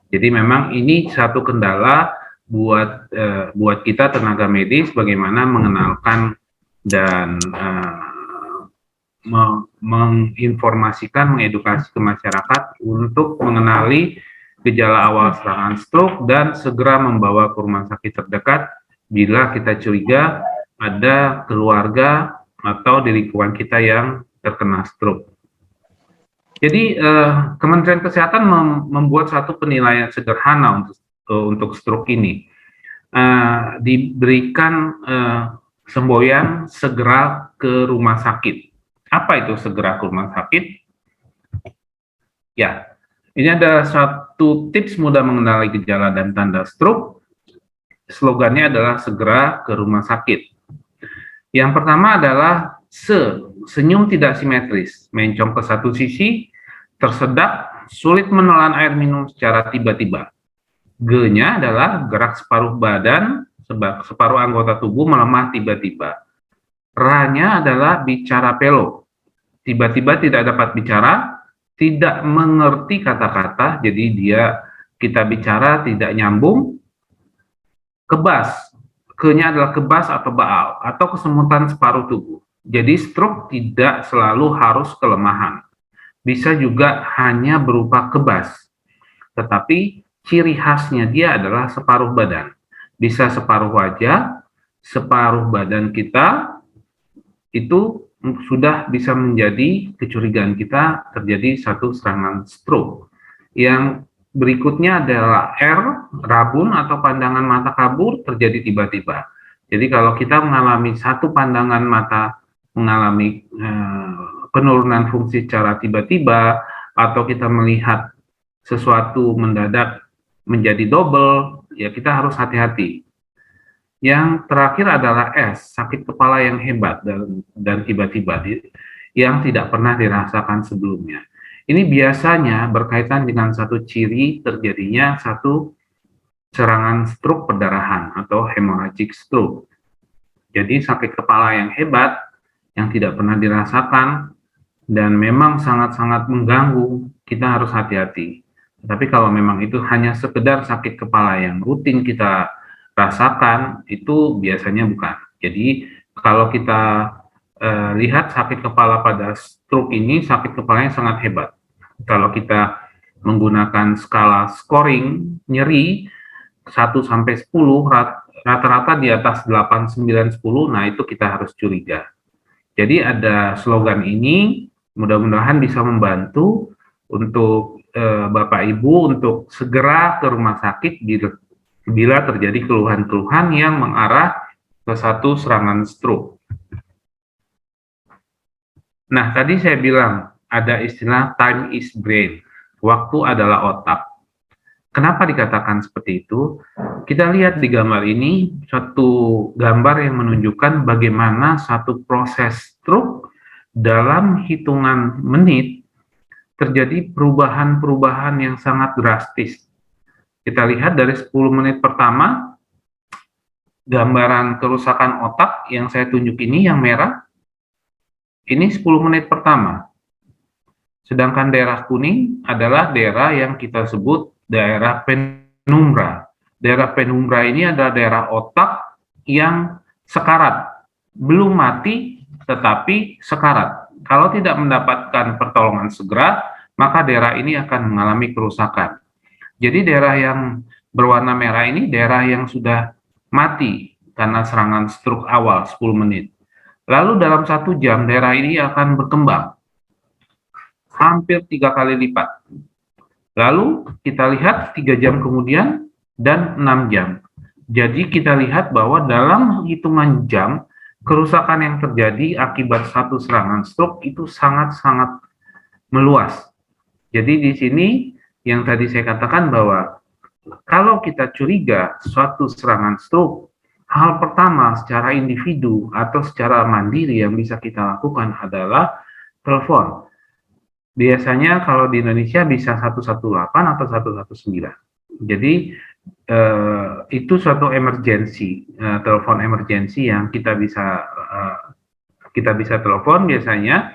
Jadi memang ini satu kendala buat kita tenaga medis, bagaimana mengenalkan dan menginformasikan, mengedukasi ke masyarakat untuk mengenali gejala awal serangan stroke dan segera membawa ke rumah sakit terdekat bila kita curiga ada keluarga atau di lingkungan kita yang terkena stroke. Jadi Kementerian Kesehatan membuat satu penilaian sederhana untuk stroke ini. Diberikan semboyan segera ke rumah sakit. Apa itu segera ke rumah sakit? Ya, ini ada satu tips mudah mengenali gejala dan tanda stroke. Slogannya adalah segera ke rumah sakit. Yang pertama adalah senyum tidak simetris, mencong ke satu sisi, tersedak, sulit menelan air minum secara tiba-tiba. G-nya adalah gerak separuh badan, separuh anggota tubuh melemah tiba-tiba. R-nya adalah bicara pelo, tiba-tiba tidak dapat bicara, tidak mengerti kata-kata, jadi kita bicara tidak nyambung. Kebas, K-nya adalah kebas atau baal, atau kesemutan separuh tubuh. Jadi stroke tidak selalu harus kelemahan, bisa juga hanya berupa kebas, tetapi ciri khasnya dia adalah separuh badan, bisa separuh wajah, separuh badan kita, itu sudah bisa menjadi kecurigaan kita terjadi satu serangan stroke. Yang berikutnya adalah R, rabun atau pandangan mata kabur terjadi tiba-tiba. Jadi kalau kita mengalami satu pandangan mata mengalami penurunan fungsi secara tiba-tiba, atau kita melihat sesuatu mendadak menjadi double, ya kita harus hati-hati. Yang terakhir adalah S, sakit kepala yang hebat dan tiba-tiba yang tidak pernah dirasakan sebelumnya. Ini biasanya berkaitan dengan satu ciri terjadinya satu serangan stroke perdarahan atau hemorrhagic stroke. Jadi sakit kepala yang hebat yang tidak pernah dirasakan dan memang sangat-sangat mengganggu, kita harus hati-hati. Tapi kalau memang itu hanya sekedar sakit kepala yang rutin kita rasakan, itu biasanya bukan. Jadi kalau kita lihat sakit kepala pada stroke ini, sakit kepalanya sangat hebat. Kalau kita menggunakan skala scoring nyeri 1 sampai 10, rata-rata di atas 8, 9, 10, nah itu kita harus curiga. Jadi ada slogan ini, mudah-mudahan bisa membantu untuk Bapak Ibu untuk segera ke rumah sakit bila terjadi keluhan-keluhan yang mengarah ke satu serangan stroke. Nah, tadi saya bilang ada istilah time is brain, waktu adalah otak. Kenapa dikatakan seperti itu? Kita lihat di gambar ini, suatu gambar yang menunjukkan bagaimana satu proses stroke dalam hitungan menit terjadi perubahan-perubahan yang sangat drastis. Kita lihat dari 10 menit pertama, gambaran kerusakan otak yang saya tunjuk ini yang merah, ini 10 menit pertama. Sedangkan daerah kuning adalah daerah yang kita sebut daerah penumbra. Daerah penumbra ini adalah daerah otak yang sekarat, belum mati tetapi sekarat. Kalau tidak mendapatkan pertolongan segera, maka daerah ini akan mengalami kerusakan. Jadi daerah yang berwarna merah ini daerah yang sudah mati karena serangan stroke awal 10 menit. Lalu dalam 1 jam daerah ini akan berkembang hampir 3 kali lipat. Lalu kita lihat 3 jam kemudian dan 6 jam. Jadi kita lihat bahwa dalam hitungan jam, kerusakan yang terjadi akibat satu serangan stroke itu sangat-sangat meluas. Jadi di sini yang tadi saya katakan bahwa kalau kita curiga suatu serangan stroke, hal pertama secara individu atau secara mandiri yang bisa kita lakukan adalah telepon. Biasanya kalau di Indonesia bisa 118 atau 119. Jadi itu suatu emergency, telepon emergency yang kita bisa telepon biasanya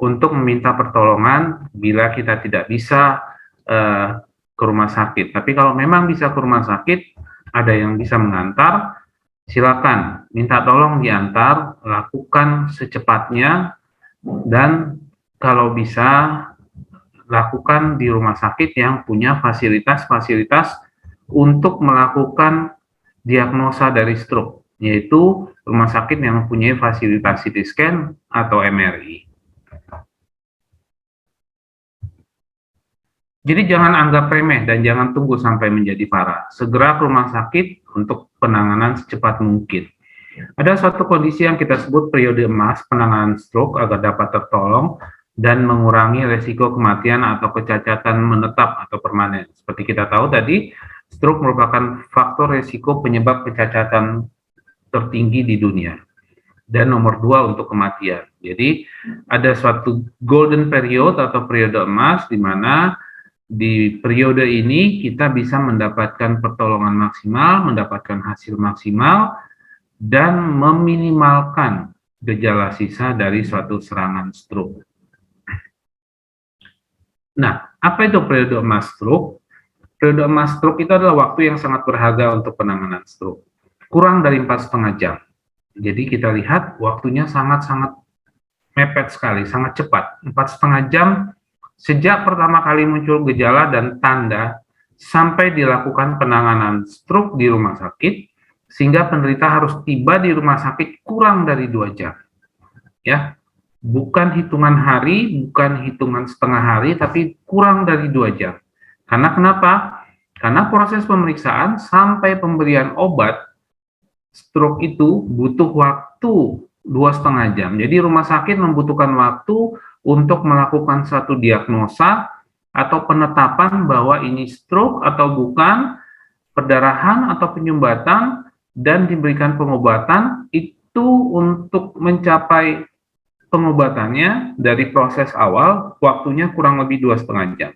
untuk meminta pertolongan bila kita tidak bisa ke rumah sakit. Tapi kalau memang bisa ke rumah sakit, ada yang bisa mengantar, silakan minta tolong diantar, lakukan secepatnya, dan kalau bisa lakukan di rumah sakit yang punya fasilitas-fasilitas untuk melakukan diagnosa dari stroke, yaitu rumah sakit yang mempunyai fasilitas CT scan atau MRI. Jadi jangan anggap remeh dan jangan tunggu sampai menjadi parah. Segera ke rumah sakit untuk penanganan secepat mungkin. Ada suatu kondisi yang kita sebut periode emas penanganan stroke agar dapat tertolong dan mengurangi resiko kematian atau kecacatan menetap atau permanen. Seperti kita tahu tadi, stroke merupakan faktor resiko penyebab kecacatan tertinggi di dunia. Dan nomor 2 untuk kematian. Jadi ada suatu golden period atau periode emas di mana di periode ini kita bisa mendapatkan pertolongan maksimal, mendapatkan hasil maksimal, dan meminimalkan gejala sisa dari suatu serangan stroke. Nah, apa itu periode emas stroke? Periode emas stroke itu adalah waktu yang sangat berharga untuk penanganan stroke. Kurang dari 4,5 jam. Jadi kita lihat waktunya sangat-sangat mepet sekali, sangat cepat. 4,5 jam sejak pertama kali muncul gejala dan tanda sampai dilakukan penanganan stroke di rumah sakit, sehingga penderita harus tiba di rumah sakit kurang dari 2 jam. Ya, bukan hitungan hari, bukan hitungan setengah hari, tapi kurang dari 2 jam. Karena kenapa? Karena proses pemeriksaan sampai pemberian obat stroke itu butuh waktu 2,5 jam. Jadi rumah sakit membutuhkan waktu untuk melakukan satu diagnosa atau penetapan bahwa ini stroke atau bukan, perdarahan atau penyumbatan, dan diberikan pengobatan. Itu untuk mencapai pengobatannya dari proses awal, waktunya kurang lebih 2,5 jam.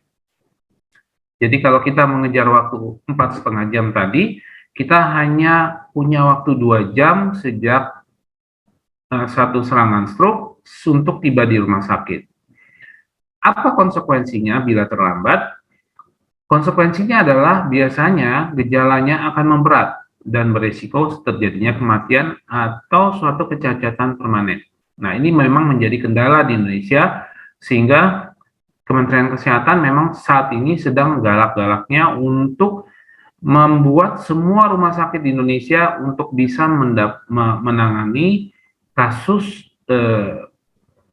Jadi kalau kita mengejar waktu 4,5 jam tadi, kita hanya punya waktu 2 jam sejak satu serangan stroke untuk tiba di rumah sakit. Apa konsekuensinya bila terlambat? Konsekuensinya adalah biasanya gejalanya akan memberat dan berisiko terjadinya kematian atau suatu kecacatan permanen. Nah, ini memang menjadi kendala di Indonesia, sehingga Kementerian Kesehatan memang saat ini sedang galak-galaknya untuk membuat semua rumah sakit di Indonesia untuk bisa menangani kasus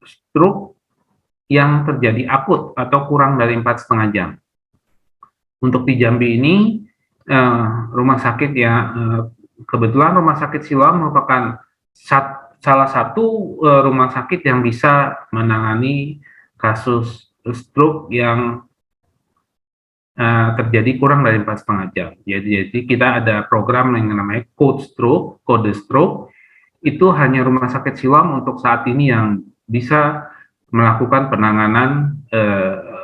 stroke yang terjadi akut atau kurang dari 4,5 jam. Untuk di Jambi ini, rumah sakit ya, kebetulan Rumah Sakit Siloam merupakan salah satu rumah sakit yang bisa menangani kasus stroke yang terjadi kurang dari 4,5 jam. Jadi kita ada program yang namanya kode stroke, itu hanya Rumah Sakit Siloam untuk saat ini yang bisa melakukan penanganan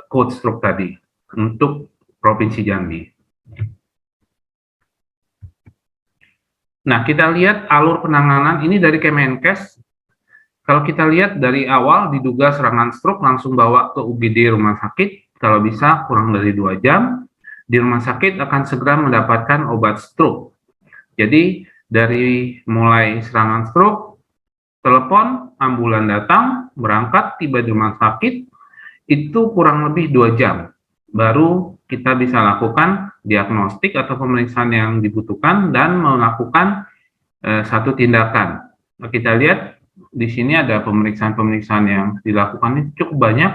code stroke tadi untuk Provinsi Jambi. Nah, kita lihat alur penanganan ini dari Kemenkes. Kalau kita lihat dari awal diduga serangan stroke, langsung bawa ke UGD rumah sakit, kalau bisa kurang dari 2 jam. Di rumah sakit akan segera mendapatkan obat stroke. Jadi dari mulai serangan stroke, telepon, ambulan datang, berangkat, tiba di rumah sakit, itu kurang lebih 2 jam. Baru kita bisa lakukan diagnostik atau pemeriksaan yang dibutuhkan dan melakukan satu tindakan. Nah, kita lihat di sini ada pemeriksaan-pemeriksaan yang dilakukan ini cukup banyak.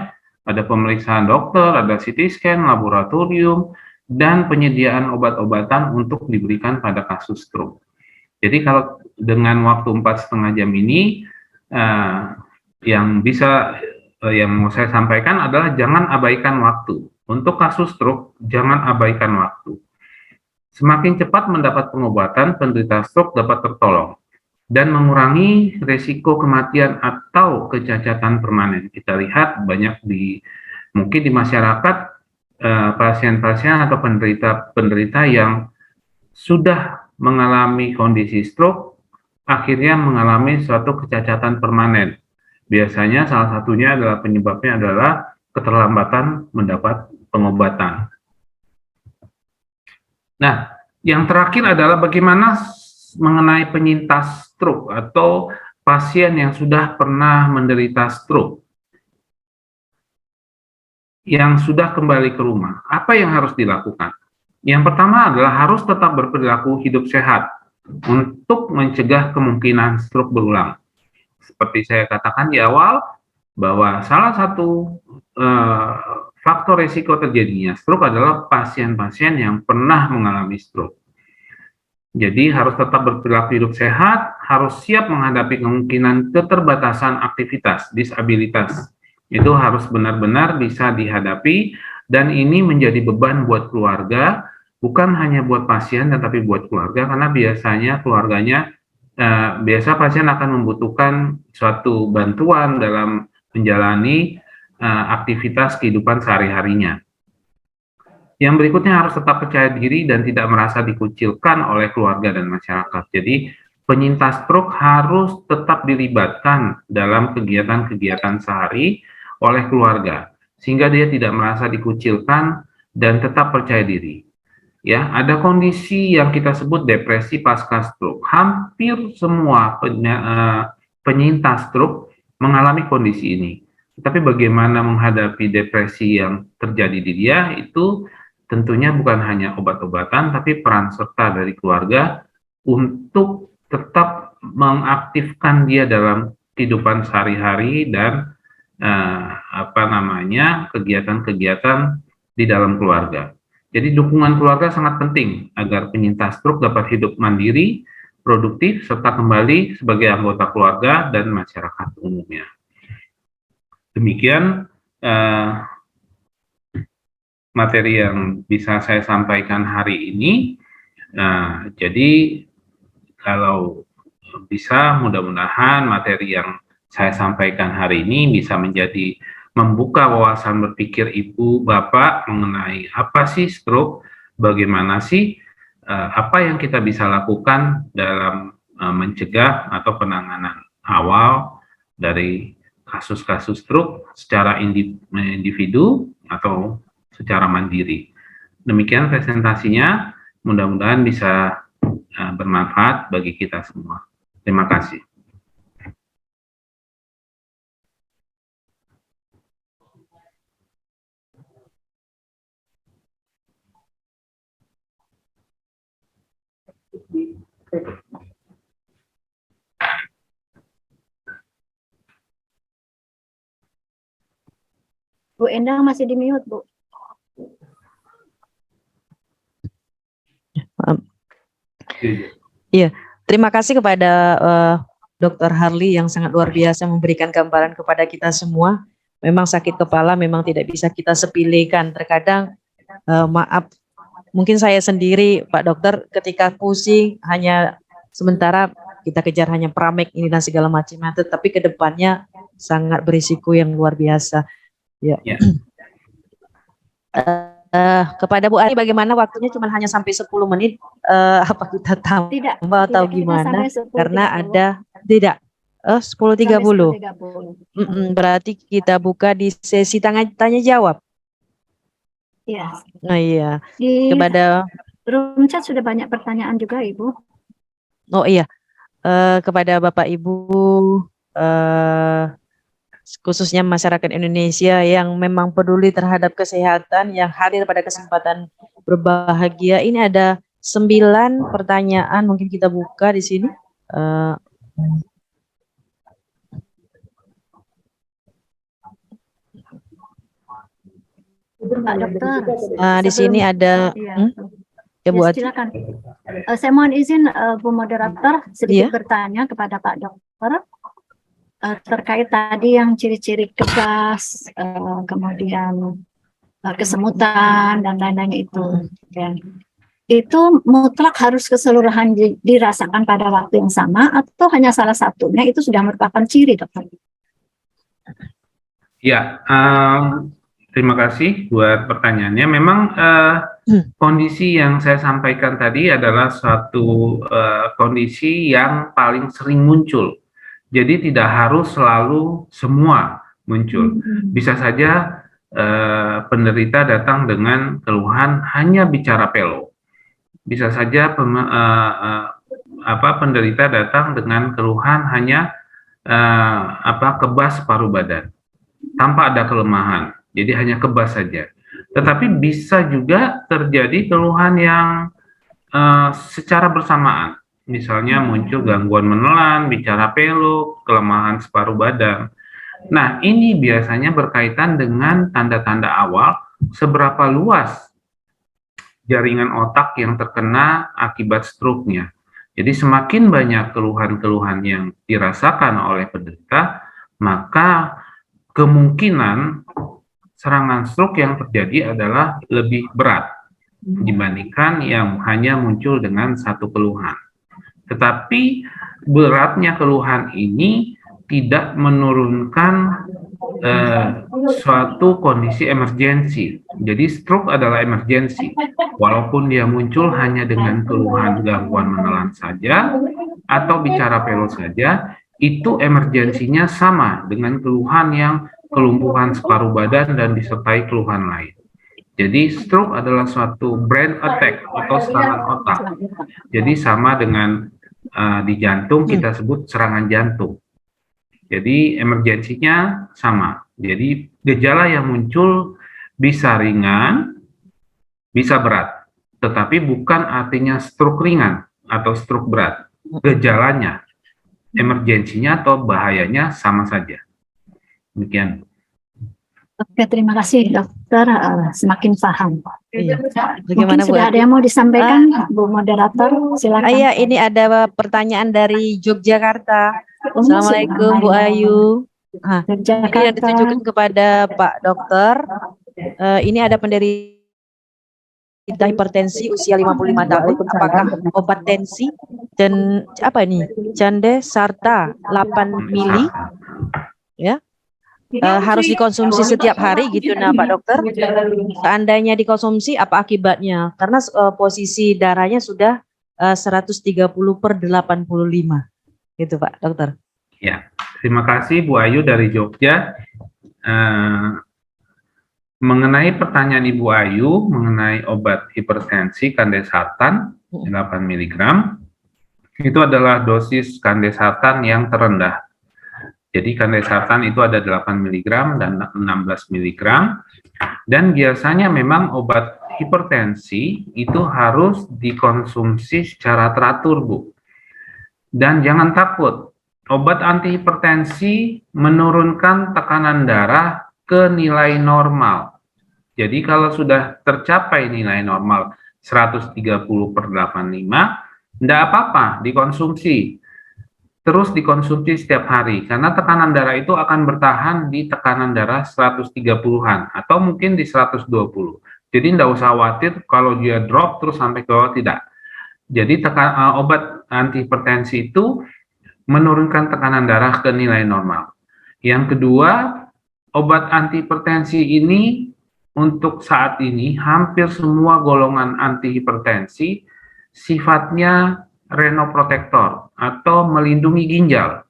Ada pemeriksaan dokter, ada CT scan, laboratorium, dan penyediaan obat-obatan untuk diberikan pada kasus stroke. Jadi kalau dengan waktu 4,5 jam ini, yang mau saya sampaikan adalah jangan abaikan waktu. Untuk kasus stroke, jangan abaikan waktu. Semakin cepat mendapat pengobatan, penderita stroke dapat tertolong dan mengurangi risiko kematian atau kecacatan permanen. Kita lihat banyak mungkin di masyarakat pasien-pasien atau penderita yang sudah mengalami kondisi stroke, akhirnya mengalami suatu kecacatan permanen. Biasanya salah satunya adalah penyebabnya adalah keterlambatan mendapat pengobatan. Nah, yang terakhir adalah bagaimana mengenai penyintas stroke atau pasien yang sudah pernah menderita stroke, yang sudah kembali ke rumah. Apa yang harus dilakukan? Yang pertama adalah harus tetap berperilaku hidup sehat untuk mencegah kemungkinan stroke berulang. Seperti saya katakan di awal, bahwa salah satu faktor risiko terjadinya stroke adalah pasien-pasien yang pernah mengalami stroke. Jadi harus tetap berperilaku hidup sehat, harus siap menghadapi kemungkinan keterbatasan aktivitas, disabilitas. Itu harus benar-benar bisa dihadapi, dan ini menjadi beban buat keluarga, bukan hanya buat pasien, tetapi buat keluarga, karena biasanya keluarganya, biasa pasien akan membutuhkan suatu bantuan dalam menjalani aktivitas kehidupan sehari-harinya. Yang berikutnya harus tetap percaya diri dan tidak merasa dikucilkan oleh keluarga dan masyarakat. Jadi penyintas stroke harus tetap dilibatkan dalam kegiatan-kegiatan sehari oleh keluarga, sehingga dia tidak merasa dikucilkan dan tetap percaya diri. Ya, ada kondisi yang kita sebut depresi pasca stroke. Hampir semua penyintas stroke mengalami kondisi ini. Tapi bagaimana menghadapi depresi yang terjadi di dia, itu tentunya bukan hanya obat-obatan, tapi peran serta dari keluarga untuk tetap mengaktifkan dia dalam kehidupan sehari-hari dan kegiatan-kegiatan di dalam keluarga. Jadi dukungan keluarga sangat penting agar penyintas stroke dapat hidup mandiri, produktif, serta kembali sebagai anggota keluarga dan masyarakat umumnya. Demikian materi yang bisa saya sampaikan hari ini. Jadi kalau bisa, mudah-mudahan materi yang saya sampaikan hari ini bisa menjadi membuka wawasan berpikir ibu bapak mengenai apa sih stroke, bagaimana sih apa yang kita bisa lakukan dalam mencegah atau penanganan awal dari kasus-kasus stroke secara individu atau secara mandiri. Demikian presentasinya, mudah-mudahan bisa bermanfaat bagi kita semua. Terima kasih. Bu Endang masih di mute, Bu. Terima kasih kepada Dr. Harli yang sangat luar biasa memberikan gambaran kepada kita semua. Memang sakit kepala memang tidak bisa kita sepelekan. Terkadang maaf, mungkin saya sendiri Pak Dokter ketika pusing hanya sementara kita kejar hanya pramek ini dan segala macamnya, tetapi ke depannya sangat berisiko yang luar biasa. Ya. Kepada Bu Ani bagaimana waktunya cuma hanya sampai 10 menit, apa kita tambah Tidak, atau kita gimana? sampai 10.30. Karena ada tidak 10.30. Berarti kita buka di sesi tanya jawab. Iya. Nah iya. Di Kepada room chat sudah banyak pertanyaan juga, Ibu. oh iya. Kepada Bapak Ibu khususnya masyarakat Indonesia yang memang peduli terhadap kesehatan yang hadir pada kesempatan berbahagia ini, ada 9 pertanyaan, mungkin kita buka di sini. Pak Dokter. Di sini ada ya, Bu Ati. Silakan. Saya mohon izin Bu Moderator sedikit bertanya kepada Pak Dokter terkait tadi yang ciri-ciri kebas, kemudian kesemutan dan lain-lain itu. Ya. Itu mutlak harus keseluruhan dirasakan pada waktu yang sama atau hanya salah satunya itu sudah merupakan ciri, Dokter? Ya, terima kasih buat pertanyaannya. Memang kondisi yang saya sampaikan tadi adalah suatu kondisi yang paling sering muncul. Jadi tidak harus selalu semua muncul. Bisa saja penderita datang dengan keluhan hanya bicara pelo. Bisa saja penderita datang dengan keluhan hanya kebas paru badan tanpa ada kelemahan. Jadi hanya kebas saja. Tetapi bisa juga terjadi keluhan yang secara bersamaan. Misalnya muncul gangguan menelan, bicara pelo, kelemahan separuh badan. Nah, ini biasanya berkaitan dengan tanda-tanda awal seberapa luas jaringan otak yang terkena akibat stroke-nya. Jadi semakin banyak keluhan-keluhan yang dirasakan oleh penderita, maka kemungkinan serangan stroke yang terjadi adalah lebih berat dibandingkan yang hanya muncul dengan satu keluhan. Tetapi beratnya keluhan ini tidak menurunkan suatu kondisi emergensi. Jadi stroke adalah emergensi. Walaupun dia muncul hanya dengan keluhan gangguan menelan saja atau bicara pelo saja, itu emergensinya sama dengan keluhan yang kelumpuhan separuh badan dan disertai keluhan lain. Jadi stroke adalah suatu brain attack atau serangan otak. Jadi sama dengan di jantung kita sebut serangan jantung. Jadi emergensinya sama. Jadi gejala yang muncul bisa ringan, bisa berat. Tetapi bukan artinya stroke ringan atau stroke berat. Gejalanya, emergensinya atau bahayanya sama saja. Demikian. Oke, terima kasih Dokter, semakin paham. Iya. Mungkin sudah ada yang mau disampaikan, Bu Moderator, silakan. Iya, ini ada pertanyaan dari Yogyakarta. Assalamualaikum Bu Ayu. Ini yang ditujukan kepada Pak Dokter. Ini ada penderita hipertensi usia 55 tahun. Apakah obat tensi dan apa ini? Cande Sarta 8 mili, ya? Harus dikonsumsi setiap hari gitu, nah Pak Dokter. Seandainya dikonsumsi apa akibatnya? Karena posisi darahnya sudah 130/85 gitu Pak Dokter. Ya, terima kasih Bu Ayu dari Jogja. Mengenai pertanyaan Ibu Ayu mengenai obat hipertensi kandesartan 8 mg, itu adalah dosis kandesartan yang terendah. Jadi kandesartan itu ada 8 mg dan 16 mg. Dan biasanya memang obat hipertensi itu harus dikonsumsi secara teratur, Bu. Dan jangan takut, obat antihipertensi menurunkan tekanan darah ke nilai normal. Jadi kalau sudah tercapai nilai normal 130/85, tidak apa-apa dikonsumsi. Terus dikonsumsi setiap hari, karena tekanan darah itu akan bertahan di tekanan darah 130-an, atau mungkin di 120. Jadi tidak usah khawatir kalau dia drop terus sampai ke bawah, tidak. Jadi obat antihipertensi itu menurunkan tekanan darah ke nilai normal. Yang kedua, obat antihipertensi ini untuk saat ini hampir semua golongan antihipertensi sifatnya renoprotektor atau melindungi ginjal.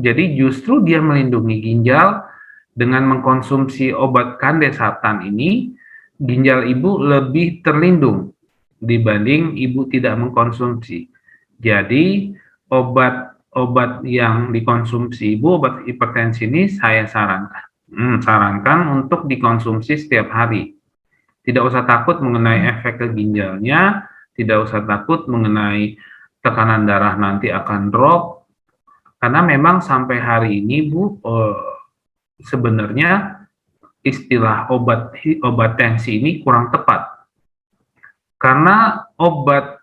Jadi justru dia melindungi ginjal dengan mengkonsumsi obat kandesatan ini, ginjal ibu lebih terlindung dibanding ibu tidak mengkonsumsi. Jadi obat yang dikonsumsi ibu, obat hipertensi ini saya sarankan untuk dikonsumsi setiap hari. Tidak usah takut mengenai efek ke ginjalnya, tidak usah takut mengenai tekanan darah nanti akan drop, karena memang sampai hari ini Bu, sebenarnya istilah obat tensi ini kurang tepat, karena obat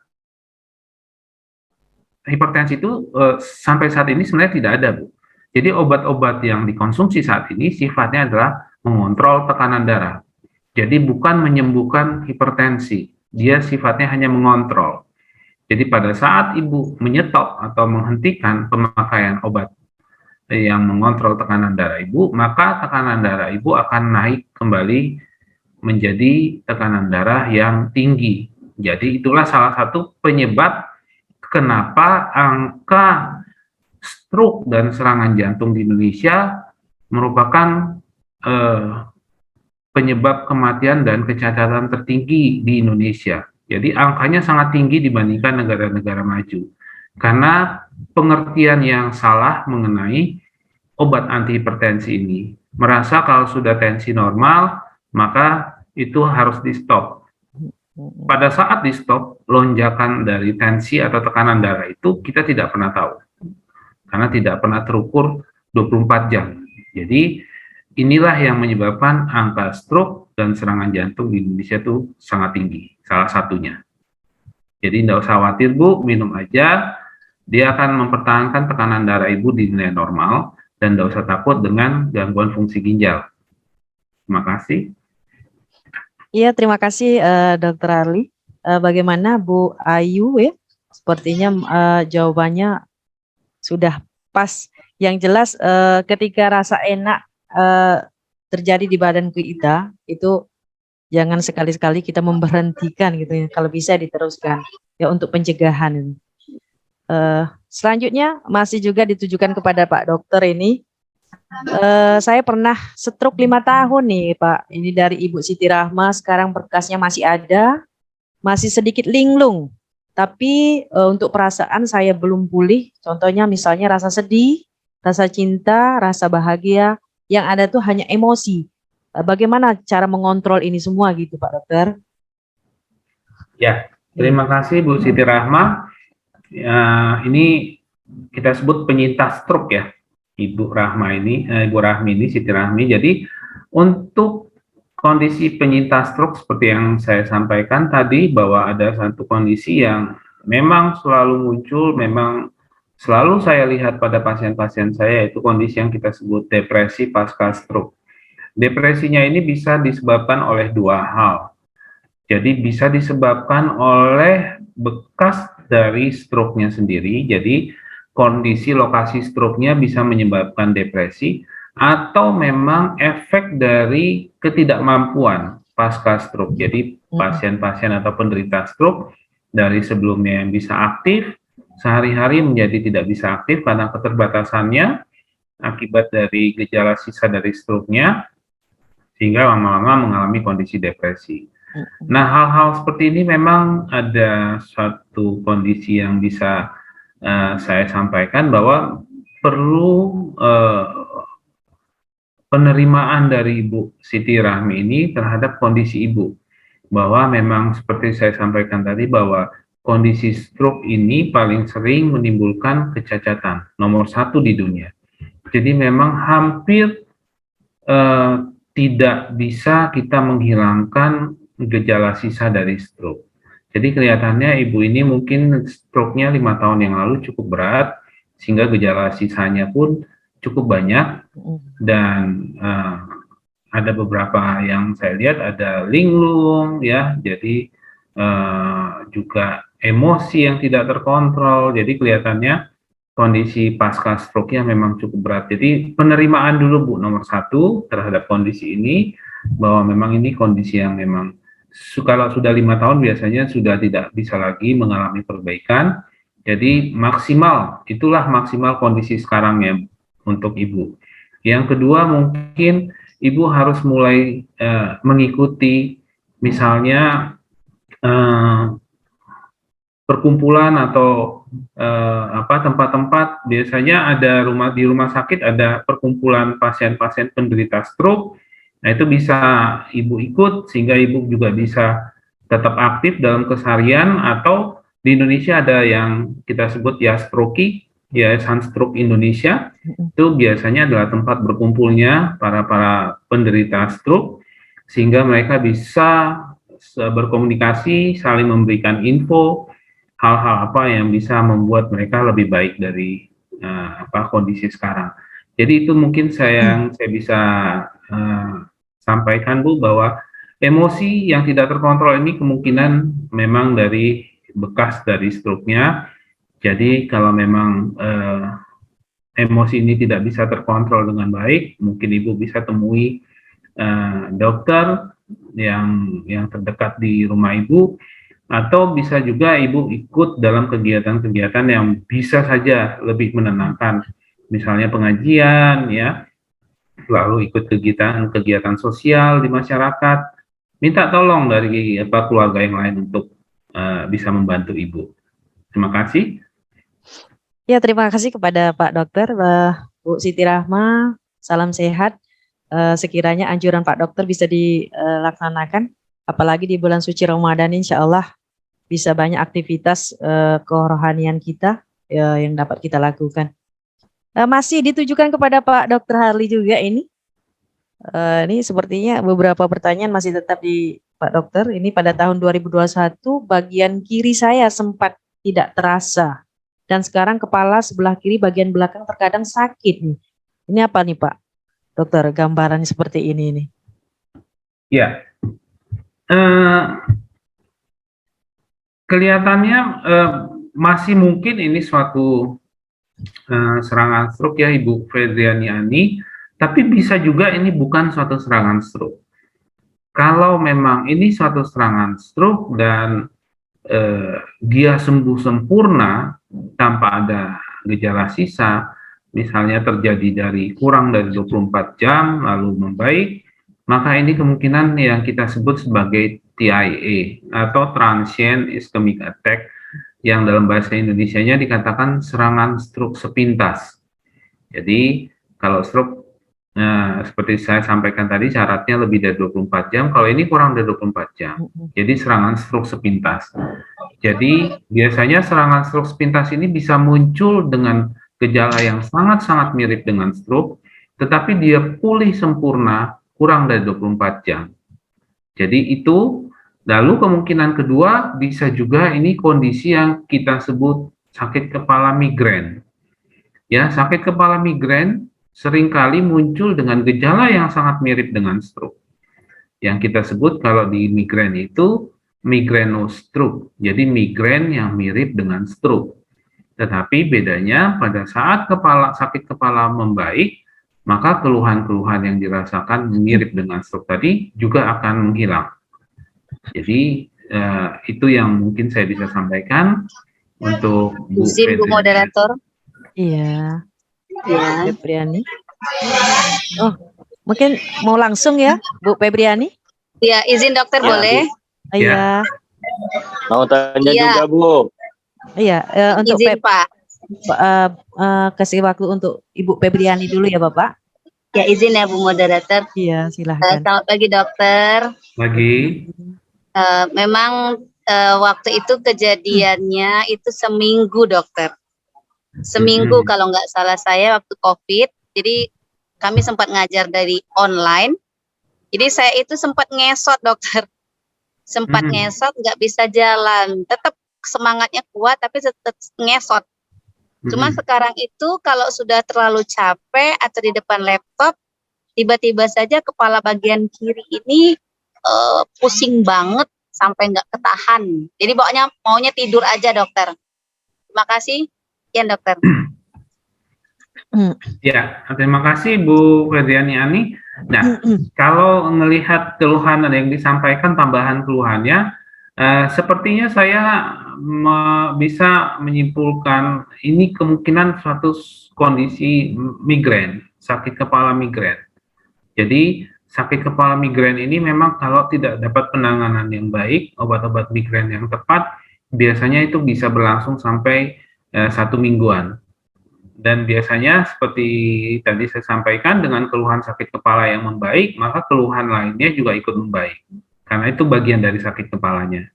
hipertensi itu sampai saat ini sebenarnya tidak ada, Bu. Jadi obat-obat yang dikonsumsi saat ini sifatnya adalah mengontrol tekanan darah. Jadi bukan menyembuhkan hipertensi, dia sifatnya hanya mengontrol. Jadi pada saat ibu menyetop atau menghentikan pemakaian obat yang mengontrol tekanan darah ibu, maka tekanan darah ibu akan naik kembali menjadi tekanan darah yang tinggi. Jadi itulah salah satu penyebab kenapa angka stroke dan serangan jantung di Indonesia merupakan penyebab kematian dan kecacatan tertinggi di Indonesia. Jadi angkanya sangat tinggi dibandingkan negara-negara maju. Karena pengertian yang salah mengenai obat antihipertensi ini. Merasa kalau sudah tensi normal, maka itu harus di-stop. Pada saat di-stop, lonjakan dari tensi atau tekanan darah itu kita tidak pernah tahu. Karena tidak pernah terukur 24 jam. Jadi inilah yang menyebabkan angka stroke dan serangan jantung di Indonesia itu sangat tinggi, salah satunya. Jadi tidak usah khawatir Bu, minum aja, dia akan mempertahankan tekanan darah ibu di nilai normal, dan tidak usah takut dengan gangguan fungsi ginjal. Terima kasih. Iya, terima kasih Dr. Arli. Bagaimana Bu Ayu ya? Sepertinya jawabannya sudah pas. Yang jelas ketika rasa enak terjadi di badan kita, itu jangan sekali-sekali kita memberhentikan gitu ya. Kalau bisa diteruskan ya untuk pencegahan. Selanjutnya masih juga ditujukan kepada Pak Dokter ini. Saya pernah stroke 5 tahun nih Pak. Ini dari Ibu Siti Rahma, sekarang berkasnya masih ada, masih sedikit linglung. Tapi untuk perasaan saya belum pulih. Contohnya misalnya rasa sedih, rasa cinta, rasa bahagia, yang ada tuh hanya emosi. Bagaimana cara mengontrol ini semua gitu Pak Dokter? Ya, terima kasih Bu Siti Rahma. Ini kita sebut penyintas stroke ya, Ibu Rahmi ini, Siti Rahmi. Jadi untuk kondisi penyintas stroke seperti yang saya sampaikan tadi, bahwa ada satu kondisi yang memang selalu muncul, memang selalu saya lihat pada pasien-pasien saya, itu kondisi yang kita sebut depresi pasca stroke. Depresinya ini bisa disebabkan oleh dua hal. Jadi bisa disebabkan oleh bekas dari stroke-nya sendiri, jadi kondisi lokasi stroke-nya bisa menyebabkan depresi, atau memang efek dari ketidakmampuan pasca stroke. Jadi pasien-pasien atau penderita stroke dari sebelumnya yang bisa aktif, sehari-hari menjadi tidak bisa aktif karena keterbatasannya akibat dari gejala sisa dari stroke-nya, sehingga lama-lama mengalami kondisi depresi. Nah, hal-hal seperti ini memang ada suatu kondisi yang bisa saya sampaikan, bahwa perlu penerimaan dari Ibu Siti Rahmi ini terhadap kondisi ibu, bahwa memang seperti saya sampaikan tadi, bahwa kondisi stroke ini paling sering menimbulkan kecacatan nomor 1 di dunia. Jadi memang hampir eh, tidak bisa kita menghilangkan gejala sisa dari stroke. Jadi kelihatannya ibu ini mungkin stroke-nya 5 tahun yang lalu cukup berat, sehingga gejala sisanya pun cukup banyak, dan ada beberapa yang saya lihat ada linglung ya, jadi juga emosi yang tidak terkontrol. Jadi kelihatannya kondisi pasca stroke-nya memang cukup berat. Jadi penerimaan dulu Bu nomor 1 terhadap kondisi ini, bahwa memang ini kondisi yang memang kalau sudah 5 tahun biasanya sudah tidak bisa lagi mengalami perbaikan. Jadi maksimal, itulah maksimal kondisi sekarang ya untuk Ibu. Yang kedua, mungkin Ibu harus mulai mengikuti misalnya perkumpulan atau tempat-tempat, biasanya ada di rumah sakit ada perkumpulan pasien-pasien penderita stroke. Nah, itu bisa Ibu ikut sehingga Ibu juga bisa tetap aktif dalam keseharian, atau di Indonesia ada yang kita sebut Yastroki, Yayasan Stroke Indonesia. Itu biasanya adalah tempat berkumpulnya para penderita stroke, sehingga mereka bisa berkomunikasi, saling memberikan info, hal-hal apa yang bisa membuat mereka lebih baik dari kondisi sekarang. Jadi itu mungkin saya bisa sampaikan Bu, bahwa emosi yang tidak terkontrol ini kemungkinan memang dari bekas dari stroke-nya. Jadi kalau memang emosi ini tidak bisa terkontrol dengan baik, mungkin Ibu bisa temui dokter yang terdekat di rumah Ibu, atau bisa juga Ibu ikut dalam kegiatan-kegiatan yang bisa saja lebih menenangkan, misalnya pengajian ya, lalu ikut kegiatan sosial di masyarakat, minta tolong dari keluarga yang lain untuk bisa membantu Ibu. Terima kasih. Ya, terima kasih kepada Pak Dokter, Bu Siti Rahma, salam sehat. Sekiranya anjuran Pak Dokter bisa dilaksanakan, apalagi di bulan suci Ramadan, insya Allah bisa banyak aktivitas kerohanian kita yang dapat kita lakukan. Masih ditujukan kepada Pak Dokter Harli juga ini. Ini sepertinya beberapa pertanyaan masih tetap di Pak Dokter. Ini pada tahun 2021 bagian kiri saya sempat tidak terasa, dan sekarang kepala sebelah kiri bagian belakang terkadang sakit nih. Ini apa nih Pak Dokter, gambarannya seperti ini nih? Ya, kelihatannya masih mungkin ini suatu serangan stroke ya Ibu Febriani Ani, tapi bisa juga ini bukan suatu serangan stroke. Kalau memang ini suatu serangan stroke dan dia sembuh sempurna tanpa ada gejala sisa, misalnya terjadi kurang dari 24 jam lalu membaik, maka ini kemungkinan yang kita sebut sebagai TIA atau Transient Ischemic Attack, yang dalam bahasa Indonesianya dikatakan serangan stroke sepintas. Jadi kalau stroke seperti saya sampaikan tadi syaratnya lebih dari 24 jam, kalau ini kurang dari 24 jam. Jadi serangan stroke sepintas. Jadi biasanya serangan stroke sepintas ini bisa muncul dengan gejala yang sangat-sangat mirip dengan stroke, tetapi dia pulih sempurna kurang dari 24 jam. Jadi itu, lalu kemungkinan kedua bisa juga ini kondisi yang kita sebut sakit kepala migrain. Ya, sakit kepala migrain seringkali muncul dengan gejala yang sangat mirip dengan stroke. Yang kita sebut kalau di migrain itu migrainostroke. Jadi migrain yang mirip dengan stroke. Tetapi bedanya pada saat sakit kepala membaik, maka keluhan-keluhan yang dirasakan mirip dengan stroke tadi juga akan menghilang. Jadi itu yang mungkin saya bisa sampaikan untuk Bu Izin Bu Moderator. Iya. Ya. Febriani. Oh, mungkin mau langsung ya, Bu Febriani? Ya, izin dokter boleh? Iya. Mau tanya juga Bu. Iya, untuk izin Pak. Kasih waktu untuk Ibu Febriani dulu ya Bapak. Ya, izin ya Bu Moderator. Iya, silahkan. Selamat pagi dokter. Pagi. Memang waktu itu kejadiannya itu seminggu dokter. Seminggu kalau nggak salah saya waktu COVID. Jadi kami sempat ngajar dari online. Jadi saya itu sempat ngesot dokter, sempat ngesot nggak bisa jalan, tetap semangatnya kuat tapi tetap ngesot. Cuma sekarang itu kalau sudah terlalu capek atau di depan laptop, tiba-tiba saja kepala bagian kiri ini pusing banget sampai nggak ketahan. Jadi maunya tidur aja dokter. Terima kasih, ya dokter. Ya, terima kasih Bu Febriani Ani. Nah, kalau melihat keluhan yang disampaikan, tambahan keluhannya, sepertinya saya bisa menyimpulkan ini kemungkinan suatu kondisi migrain, sakit kepala migrain. Jadi, sakit kepala migrain ini memang kalau tidak dapat penanganan yang baik, obat-obat migrain yang tepat, biasanya itu bisa berlangsung sampai 1 mingguan. Dan biasanya seperti tadi saya sampaikan, dengan keluhan sakit kepala yang membaik, maka keluhan lainnya juga ikut membaik. Karena itu bagian dari sakit kepalanya.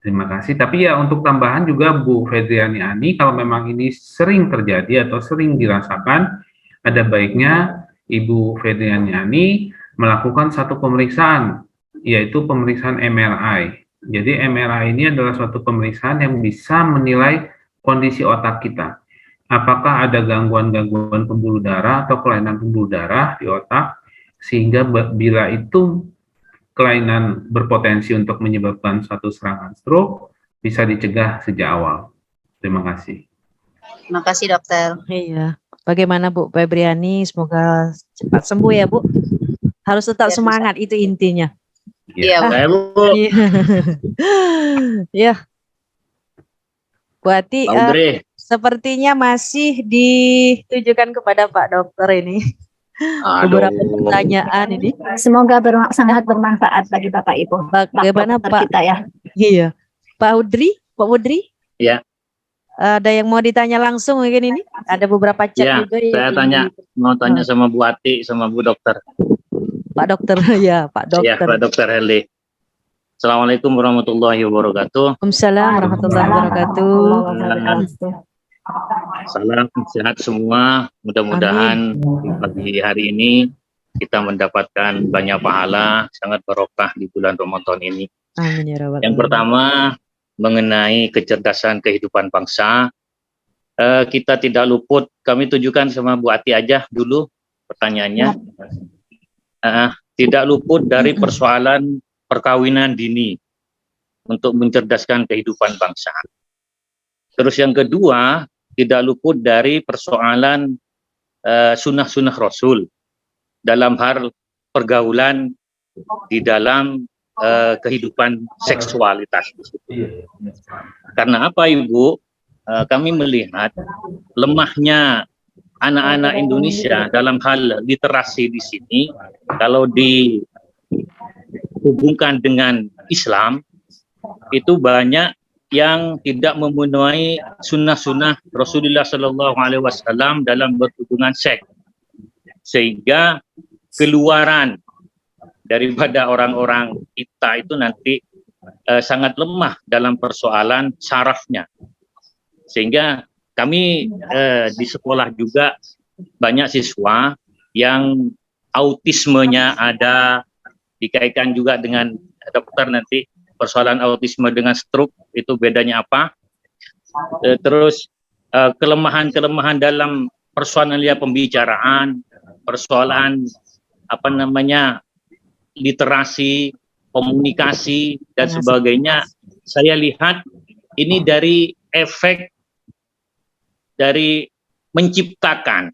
Terima kasih. Tapi ya untuk tambahan juga Bu Febriani Ani, kalau memang ini sering terjadi atau sering dirasakan, ada baiknya Ibu Febriani Ani melakukan satu pemeriksaan, yaitu pemeriksaan MRI. Jadi MRI ini adalah suatu pemeriksaan yang bisa menilai kondisi otak kita. Apakah ada gangguan-gangguan pembuluh darah atau kelainan pembuluh darah di otak, sehingga bila itu kelainan berpotensi untuk menyebabkan suatu serangan stroke, bisa dicegah sejak awal. Terima kasih. Terima kasih dokter. Iya. Bagaimana Bu Febriani? Semoga cepat sembuh ya Bu. Harus tetap semangat, itu intinya. Iya, Bu. Iya. Ya. Bu Ati, Pak Udri. sepertinya masih ditujukan kepada Pak Dokter ini. Beberapa pertanyaan ini. Semoga sangat bermanfaat bagi Bapak Ibu. Bagaimana Pak? Kita ya. Iya. Pak Udri? Ya. Ada yang mau ditanya langsung mungkin ini? Ada beberapa chat Ya, juga. saya mau tanya sama Bu Ati, sama Bu Dokter. Pak Dokter, ya Pak Dokter. Ya, Pak Dokter Heli. Assalamualaikum warahmatullahi wabarakatuh. Waalaikumsalam warahmatullahi wabarakatuh. Salam sehat semua. Mudah-mudahan di pagi hari ini kita mendapatkan banyak pahala, sangat barokah di bulan Ramadan ini. Amin ya rabbal Yang pertama, mengenai kecerdasan kehidupan bangsa, kita tidak luput, kami tujukan sama Bu Ati aja dulu pertanyaannya, tidak luput dari persoalan perkawinan dini untuk mencerdaskan kehidupan bangsa. Terus yang kedua, tidak luput dari persoalan sunnah-sunnah Rasul dalam hal pergaulan di dalam kehidupan seksualitas. Karena apa Ibu? Kami melihat lemahnya anak-anak Indonesia dalam hal literasi di sini, kalau dihubungkan dengan Islam, itu banyak yang tidak memenuhi sunnah-sunnah Rasulullah SAW dalam berhubungan seks, sehingga keluaran daripada orang-orang kita itu nanti sangat lemah dalam persoalan syarafnya. Sehingga kami di sekolah juga banyak siswa yang autismenya ada, dikaitkan juga dengan dokter nanti persoalan autisme dengan stroke itu bedanya apa. Terus kelemahan-kelemahan dalam persoalan pembicaraan, persoalan literasi, komunikasi dan sebagainya. Saya lihat ini dari efek dari menciptakan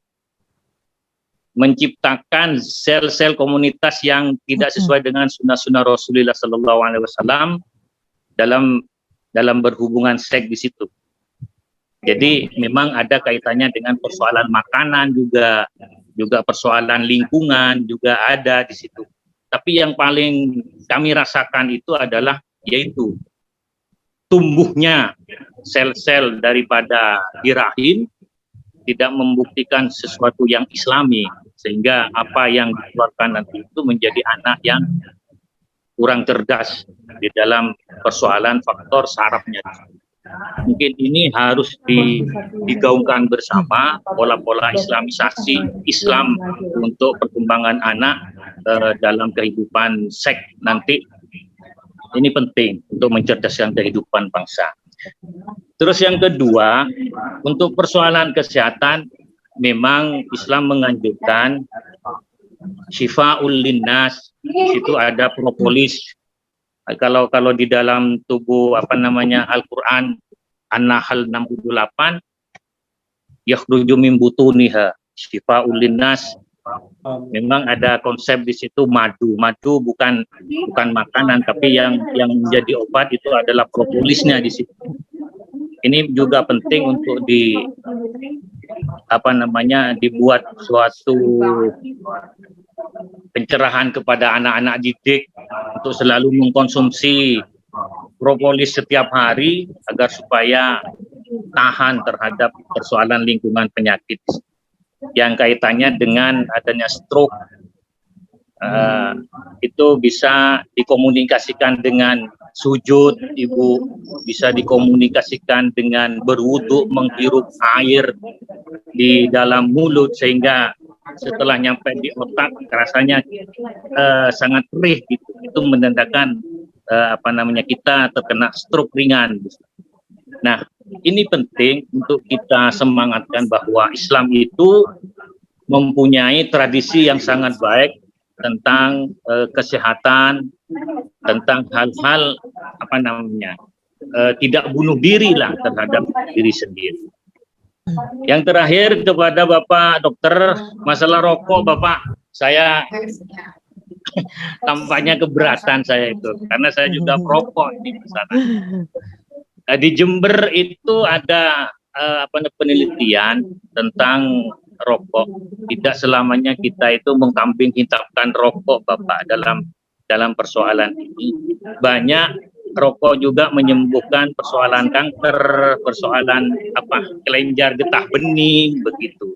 sel-sel komunitas yang tidak sesuai dengan sunnah-sunnah Rasulullah SAW dalam berhubungan seks di situ. Jadi memang ada kaitannya dengan persoalan makanan juga persoalan lingkungan juga ada di situ. Tapi yang paling kami rasakan itu adalah yaitu tumbuhnya sel-sel daripada di rahim tidak membuktikan sesuatu yang islami, sehingga apa yang dikeluarkan nanti itu menjadi anak yang kurang cerdas di dalam persoalan faktor sarafnya. mungkin ini harus digaungkan bersama pola-pola islamisasi Islam untuk perkembangan anak dalam kehidupan seks nanti. Ini penting untuk mencerdaskan kehidupan bangsa. Terus yang kedua, untuk persoalan kesehatan, memang Islam menganjurkan syifa'ul linnas, itu ada propolis. Kalau di dalam tubuh Al-Qur'an An-Nahl 68, yakhruju min butuniha syifa'ul linnas. Memang ada konsep di situ madu. Madu bukan makanan, tapi yang menjadi obat itu adalah propolisnya di situ. Ini juga penting untuk dibuat suatu pencerahan kepada anak-anak didik untuk selalu mengkonsumsi propolis setiap hari agar supaya tahan terhadap persoalan lingkungan penyakit yang kaitannya dengan adanya stroke. Itu bisa dikomunikasikan dengan sujud, Ibu, bisa dikomunikasikan dengan berwudu, menghirup air di dalam mulut sehingga setelah nyampe di otak rasanya sangat perih gitu. Itu menandakan kita terkena stroke ringan. Nah, ini penting untuk kita semangatkan bahwa Islam itu mempunyai tradisi yang sangat baik tentang kesehatan, tentang hal-hal tidak bunuh diri lah terhadap diri sendiri. Yang terakhir kepada Bapak Dokter, masalah rokok Bapak, saya tampaknya keberatan saya itu karena saya juga perokok di sana. Di Jember itu ada penelitian tentang rokok. Tidak selamanya kita itu mengkambing hitamkan rokok, Bapak, dalam persoalan ini. Banyak rokok juga menyembuhkan persoalan kanker, persoalan kelenjar getah bening begitu.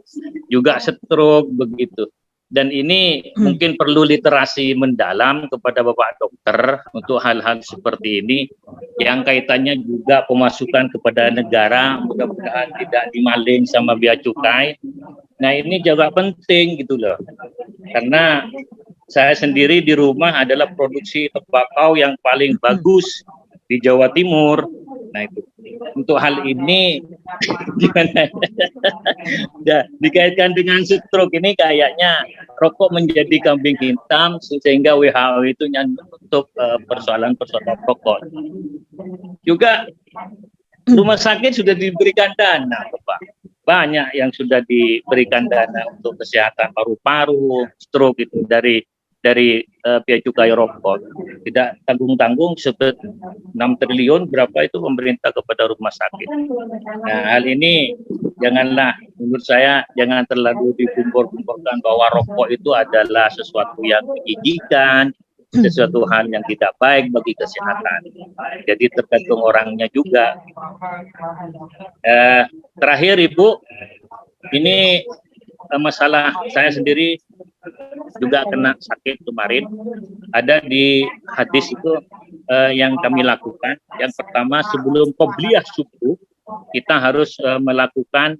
Juga stroke begitu. Dan ini mungkin perlu literasi mendalam kepada Bapak Dokter untuk hal-hal seperti ini yang kaitannya juga pemasukan kepada negara, mudah-mudahan tidak dimaling sama bea cukai. Nah, ini juga penting gitu loh. Karena saya sendiri di rumah adalah produksi tembakau yang paling bagus di Jawa Timur. Nah, itu untuk hal ini gimana? Dikaitkan dengan stroke ini kayaknya rokok menjadi kambing hitam sehingga WHO itu untuk persoalan-persoalan rokok. Juga rumah sakit sudah diberikan dana, Bapak. Banyak yang sudah diberikan dana untuk kesehatan paru-paru, stroke itu dari bea cukai rokok. Tidak tanggung-tanggung 6 triliun berapa itu pemerintah kepada rumah sakit. Nah, hal ini janganlah, menurut saya jangan terlalu dikumpul-kumpulkan bahwa rokok itu adalah sesuatu yang menjijikan, sesuatu hal yang tidak baik bagi kesehatan. Jadi tergantung orangnya juga. Terakhir Ibu, ini masalah saya sendiri juga kena sakit kemarin. Ada di hadis itu yang kami lakukan. Yang pertama, sebelum qobliyah subuh kita harus melakukan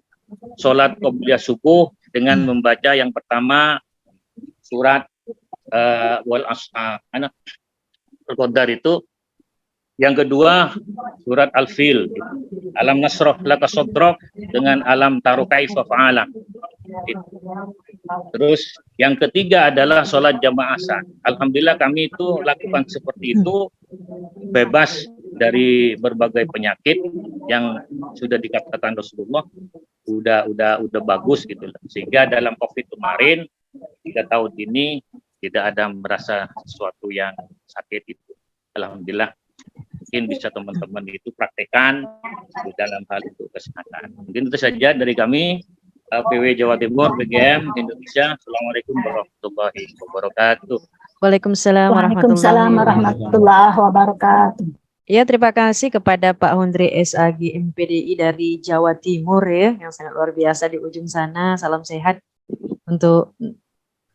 sholat qobliyah subuh dengan membaca yang pertama surat Al-Qadar itu. Yang kedua surat Al-Fil, alam nasrah laka sadrak dengan alam taru kaifa fa'ala. Terus yang ketiga adalah sholat jamaah asar. Alhamdulillah kami itu lakukan seperti itu, bebas dari berbagai penyakit yang sudah dikatakan Rasulullah, udah bagus gitu. Sehingga dalam COVID kemarin 3 tahun ini tidak ada merasa sesuatu yang sakit itu. Alhamdulillah. Mungkin bisa teman-teman itu praktekkan di dalam hal itu kesehatan. Mungkin itu saja dari kami, PW Jawa Timur, PGM Indonesia. Assalamualaikum warahmatullahi wabarakatuh. Waalaikumsalam warahmatullahi wabarakatuh. Ya, terima kasih kepada Pak Hundri SAG MPDI dari Jawa Timur ya, yang sangat luar biasa di ujung sana. Salam sehat untuk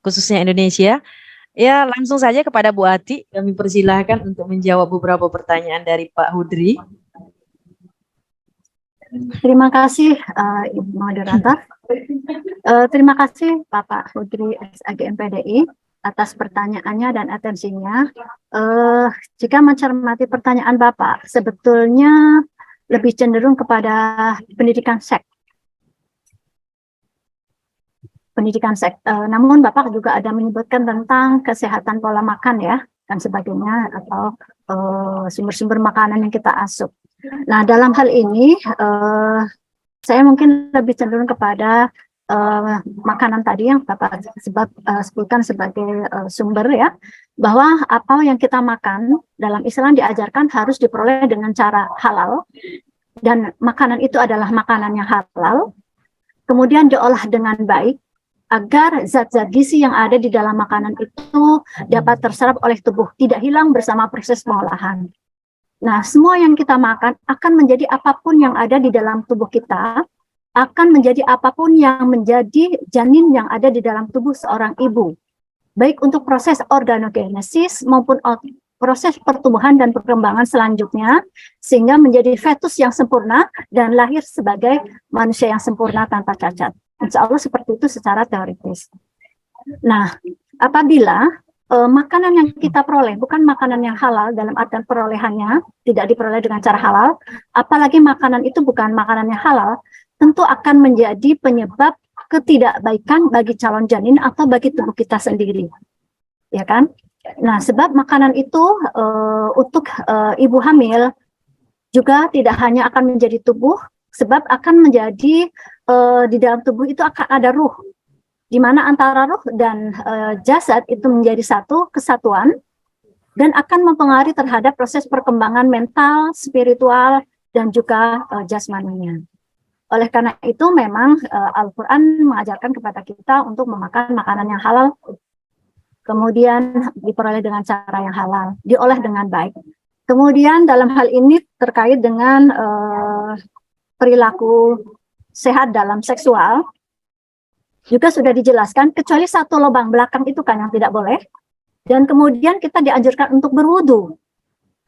khususnya Indonesia. Ya, langsung saja kepada Bu Ati, kami persilahkan untuk menjawab beberapa pertanyaan dari Pak Hudri. Terima kasih Ibu Moderator. Terima kasih Bapak Hudri SAGMPDI atas pertanyaannya dan atensinya. Jika mencermati pertanyaan Bapak, sebetulnya lebih cenderung kepada pendidikan seks. Namun Bapak juga ada menyebutkan tentang kesehatan pola makan ya, dan sebagainya, atau sumber-sumber makanan yang kita asup. Nah, dalam hal ini saya mungkin lebih cenderung kepada makanan tadi yang Bapak sebutkan sebagai sumber ya, bahwa apa yang kita makan dalam Islam diajarkan harus diperoleh dengan cara halal, dan makanan itu adalah makanan yang halal, kemudian diolah dengan baik, agar zat-zat gizi yang ada di dalam makanan itu dapat terserap oleh tubuh, tidak hilang bersama proses pengolahan. Nah, semua yang kita makan akan menjadi apapun yang ada di dalam tubuh kita, akan menjadi apapun yang menjadi janin yang ada di dalam tubuh seorang ibu. Baik untuk proses organogenesis maupun proses pertumbuhan dan perkembangan selanjutnya, sehingga menjadi fetus yang sempurna dan lahir sebagai manusia yang sempurna tanpa cacat. Insya Allah seperti itu secara teoritis. Nah, apabila makanan yang kita peroleh bukan makanan yang halal dalam artian perolehannya tidak diperoleh dengan cara halal, apalagi makanan itu bukan makanan yang halal, tentu akan menjadi penyebab ketidakbaikan bagi calon janin atau bagi tubuh kita sendiri, ya kan? Nah, sebab makanan itu untuk ibu hamil juga tidak hanya akan menjadi tubuh, sebab akan menjadi di dalam tubuh itu akan ada ruh, di mana antara ruh dan jasad itu menjadi satu kesatuan dan akan mempengaruhi terhadap proses perkembangan mental, spiritual, dan juga jasmaninya. Oleh karena itu memang Al-Quran mengajarkan kepada kita untuk memakan makanan yang halal, kemudian diperoleh dengan cara yang halal, diolah dengan baik. Kemudian dalam hal ini terkait dengan perilaku sehat dalam seksual, juga sudah dijelaskan, kecuali satu lubang belakang itu kan yang tidak boleh. Dan kemudian kita dianjurkan untuk berwudu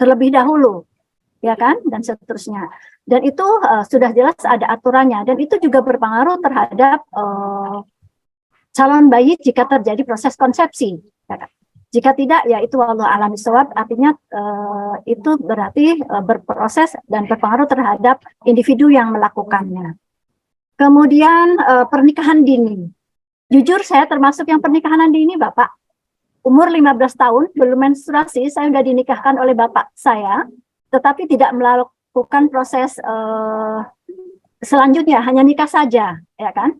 terlebih dahulu, ya kan, dan seterusnya. Dan itu sudah jelas ada aturannya, dan itu juga berpengaruh terhadap calon bayi jika terjadi proses konsepsi. Ya kan? Jika tidak, ya itu wallahu a'lam bishawab, artinya itu berarti berproses dan berpengaruh terhadap individu yang melakukannya. Kemudian pernikahan dini. Jujur saya termasuk yang pernikahan dini, Bapak. Umur 15 tahun, belum menstruasi, saya sudah dinikahkan oleh bapak saya, tetapi tidak melakukan proses selanjutnya, hanya nikah saja, ya kan?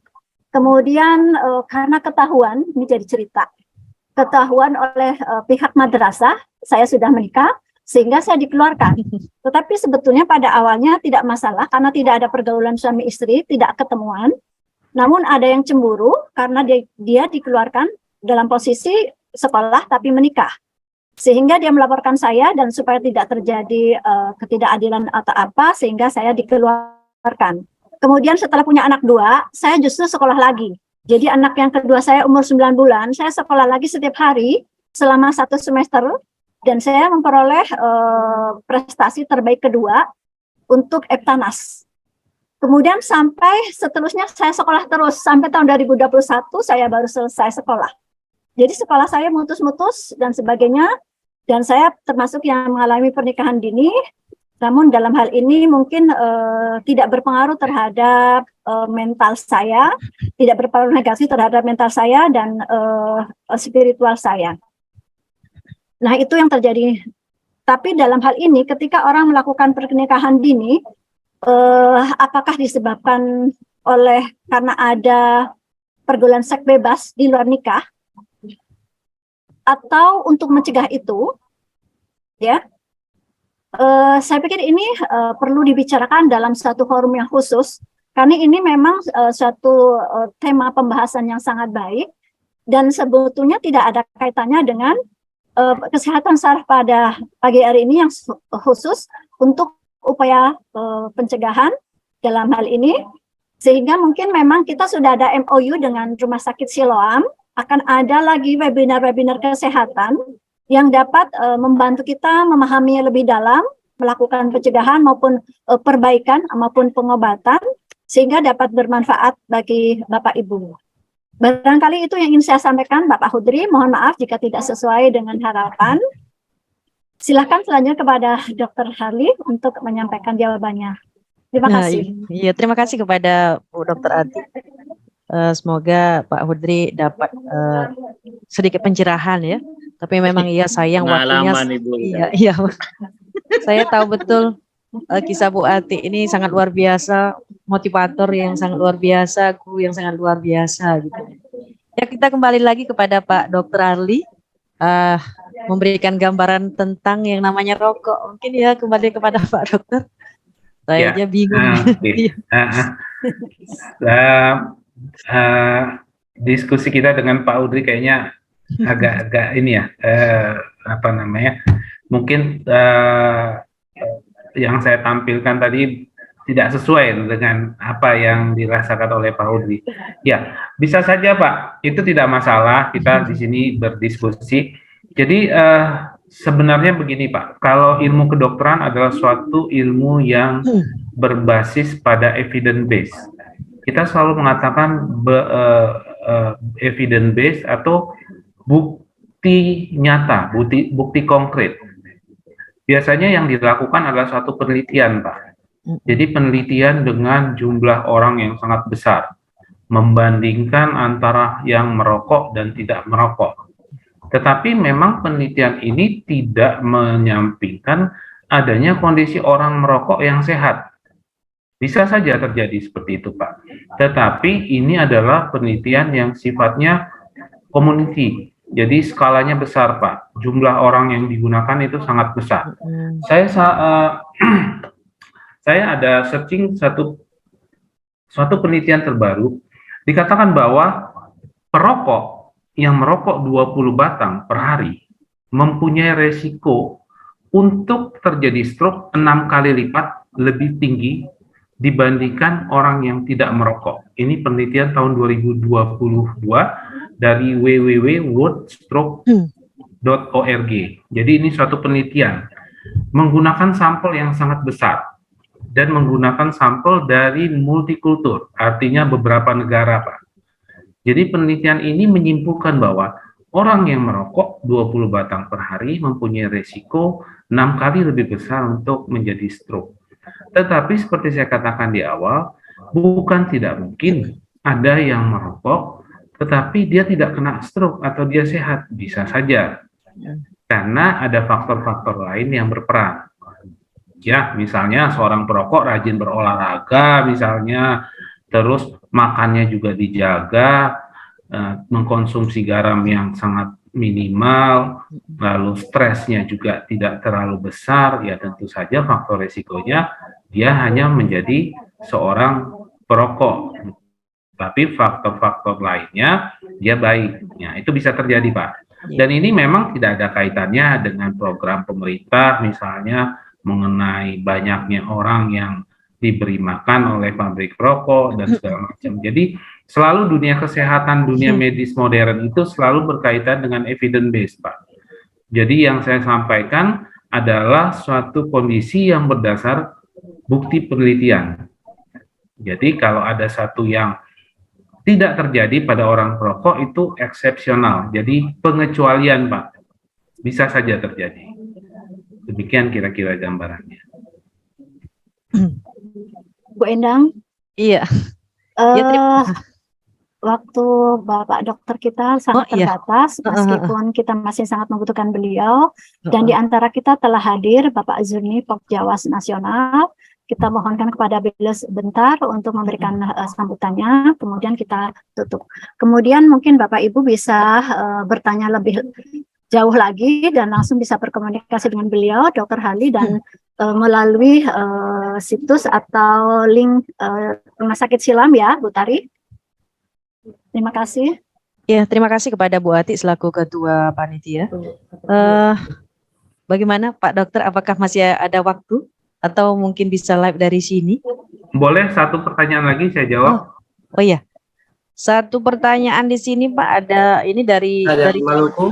Kemudian karena ketahuan, ini jadi cerita, ketahuan oleh pihak madrasah, saya sudah menikah, sehingga saya dikeluarkan. Tetapi sebetulnya pada awalnya tidak masalah, karena tidak ada pergaulan suami istri, tidak ketemuan. Namun ada yang cemburu, karena dia dikeluarkan dalam posisi sekolah tapi menikah. Sehingga dia melaporkan saya, dan supaya tidak terjadi ketidakadilan atau apa, sehingga saya dikeluarkan. Kemudian setelah punya anak dua, saya justru sekolah lagi. Jadi anak yang kedua saya umur 9 bulan, saya sekolah lagi setiap hari selama 1 semester, dan saya memperoleh prestasi terbaik kedua untuk Eptanas. Kemudian sampai seterusnya saya sekolah terus, sampai tahun 2021 saya baru selesai sekolah. Jadi sekolah saya mutus-mutus dan sebagainya, dan saya termasuk yang mengalami pernikahan dini, namun dalam hal ini mungkin tidak berpengaruh terhadap mental saya, tidak berpengaruh negatif terhadap mental saya dan spiritual saya. Nah, itu yang terjadi. Tapi dalam hal ini, ketika orang melakukan pernikahan dini, apakah disebabkan karena ada pergaulan seks bebas di luar nikah, atau untuk mencegah itu, ya? Saya pikir ini perlu dibicarakan dalam satu forum yang khusus, karena ini memang suatu tema pembahasan yang sangat baik, dan sebetulnya tidak ada kaitannya dengan kesehatan saraf pada pagi hari ini yang khusus untuk upaya pencegahan dalam hal ini, sehingga mungkin memang kita sudah ada MOU dengan Rumah Sakit Siloam, akan ada lagi webinar-webinar kesehatan yang dapat membantu kita memahami lebih dalam melakukan pencegahan maupun perbaikan maupun pengobatan sehingga dapat bermanfaat bagi Bapak Ibu. Barangkali itu yang ingin saya sampaikan Bapak Hudri, mohon maaf jika tidak sesuai dengan harapan. Silakan selanjutnya kepada Dr. Harli untuk menyampaikan jawabannya. Terima Nah, kasih. iya, terima kasih kepada Bu Dr. Ati. Semoga Pak Hudri dapat sedikit pencerahan ya. Tapi memang iya sayang waktunya. Pengalaman Ibu. Iya, iya. Saya tahu betul kisah Bu Ati ini sangat luar biasa, motivator yang sangat luar biasa, guru yang sangat luar biasa gitu. Ya, kita kembali lagi kepada Pak Dr. Arli, memberikan gambaran tentang yang namanya rokok. Mungkin ya kembali kepada Pak Dokter. Saya aja bingung. Oke. Diskusi kita dengan Pak Udri kayaknya agak-agak ini ya, apa namanya, mungkin yang saya tampilkan tadi tidak sesuai dengan apa yang dirasakan oleh Pak Udri. Ya, bisa saja Pak, itu tidak masalah, kita di sini berdiskusi. Jadi sebenarnya begini Pak, kalau ilmu kedokteran adalah suatu ilmu yang berbasis pada evidence base. Kita selalu mengatakan evidence base atau bukti nyata, bukti konkret. Biasanya yang dilakukan adalah suatu penelitian Pak. Jadi penelitian dengan jumlah orang yang sangat besar, membandingkan antara yang merokok dan tidak merokok. Tetapi memang penelitian ini tidak menyampingkan adanya kondisi orang merokok yang sehat. Bisa saja terjadi seperti itu, Pak. Tetapi ini adalah penelitian yang sifatnya community. Jadi skalanya besar, Pak. Jumlah orang yang digunakan itu sangat besar. Saya ada searching suatu penelitian terbaru, dikatakan bahwa perokok yang merokok 20 batang per hari mempunyai resiko untuk terjadi stroke 6 kali lipat lebih tinggi dibandingkan orang yang tidak merokok. Ini penelitian tahun 2022 dari www.worldstroke.org. Jadi ini suatu penelitian menggunakan sampel yang sangat besar dan menggunakan sampel dari multikultur, artinya beberapa negara, Pak. Jadi penelitian ini menyimpulkan bahwa orang yang merokok 20 batang per hari mempunyai resiko 6 kali lebih besar untuk menjadi stroke. Tetapi seperti saya katakan di awal, bukan tidak mungkin ada yang merokok, tetapi dia tidak kena stroke atau dia sehat, bisa saja. Karena ada faktor-faktor lain yang berperan. Ya, misalnya seorang perokok rajin berolahraga, misalnya, terus makannya juga dijaga, mengkonsumsi garam yang sangat minimal, lalu stresnya juga tidak terlalu besar, ya tentu saja faktor resikonya dia hanya menjadi seorang perokok. Tapi faktor-faktor lainnya dia baik. Ya, itu bisa terjadi, Pak. Dan ini memang tidak ada kaitannya dengan program pemerintah, misalnya mengenai banyaknya orang yang diberi makan oleh pabrik rokok dan segala macam. Jadi selalu dunia kesehatan, dunia medis modern itu selalu berkaitan dengan evidence base, Pak. Jadi yang saya sampaikan adalah suatu kondisi yang berdasar bukti penelitian. Jadi kalau ada satu yang tidak terjadi pada orang perokok itu eksepsional. Jadi pengecualian, Pak. Bisa saja terjadi. Demikian kira-kira gambarannya. Bu Endang. Iya. Waktu Bapak dokter kita sangat terbatas, meskipun kita masih sangat membutuhkan beliau, dan di antara kita telah hadir Bapak Azurni Pokjawas Nasional. Kita mohonkan kepada beliau sebentar untuk memberikan sambutannya, kemudian kita tutup. Kemudian mungkin Bapak Ibu bisa bertanya lebih jauh lagi dan langsung bisa berkomunikasi dengan beliau, Dr. Harli, dan melalui situs atau link Rumah Sakit Silam ya, Bu Tari. Terima kasih. Ya, terima kasih kepada Bu Ati selaku Ketua Panitia. Bagaimana Pak Dokter, apakah masih ada waktu atau mungkin bisa live dari sini? Boleh satu pertanyaan lagi saya jawab. Oh iya, satu pertanyaan di sini Pak, ada ini dari Maluku.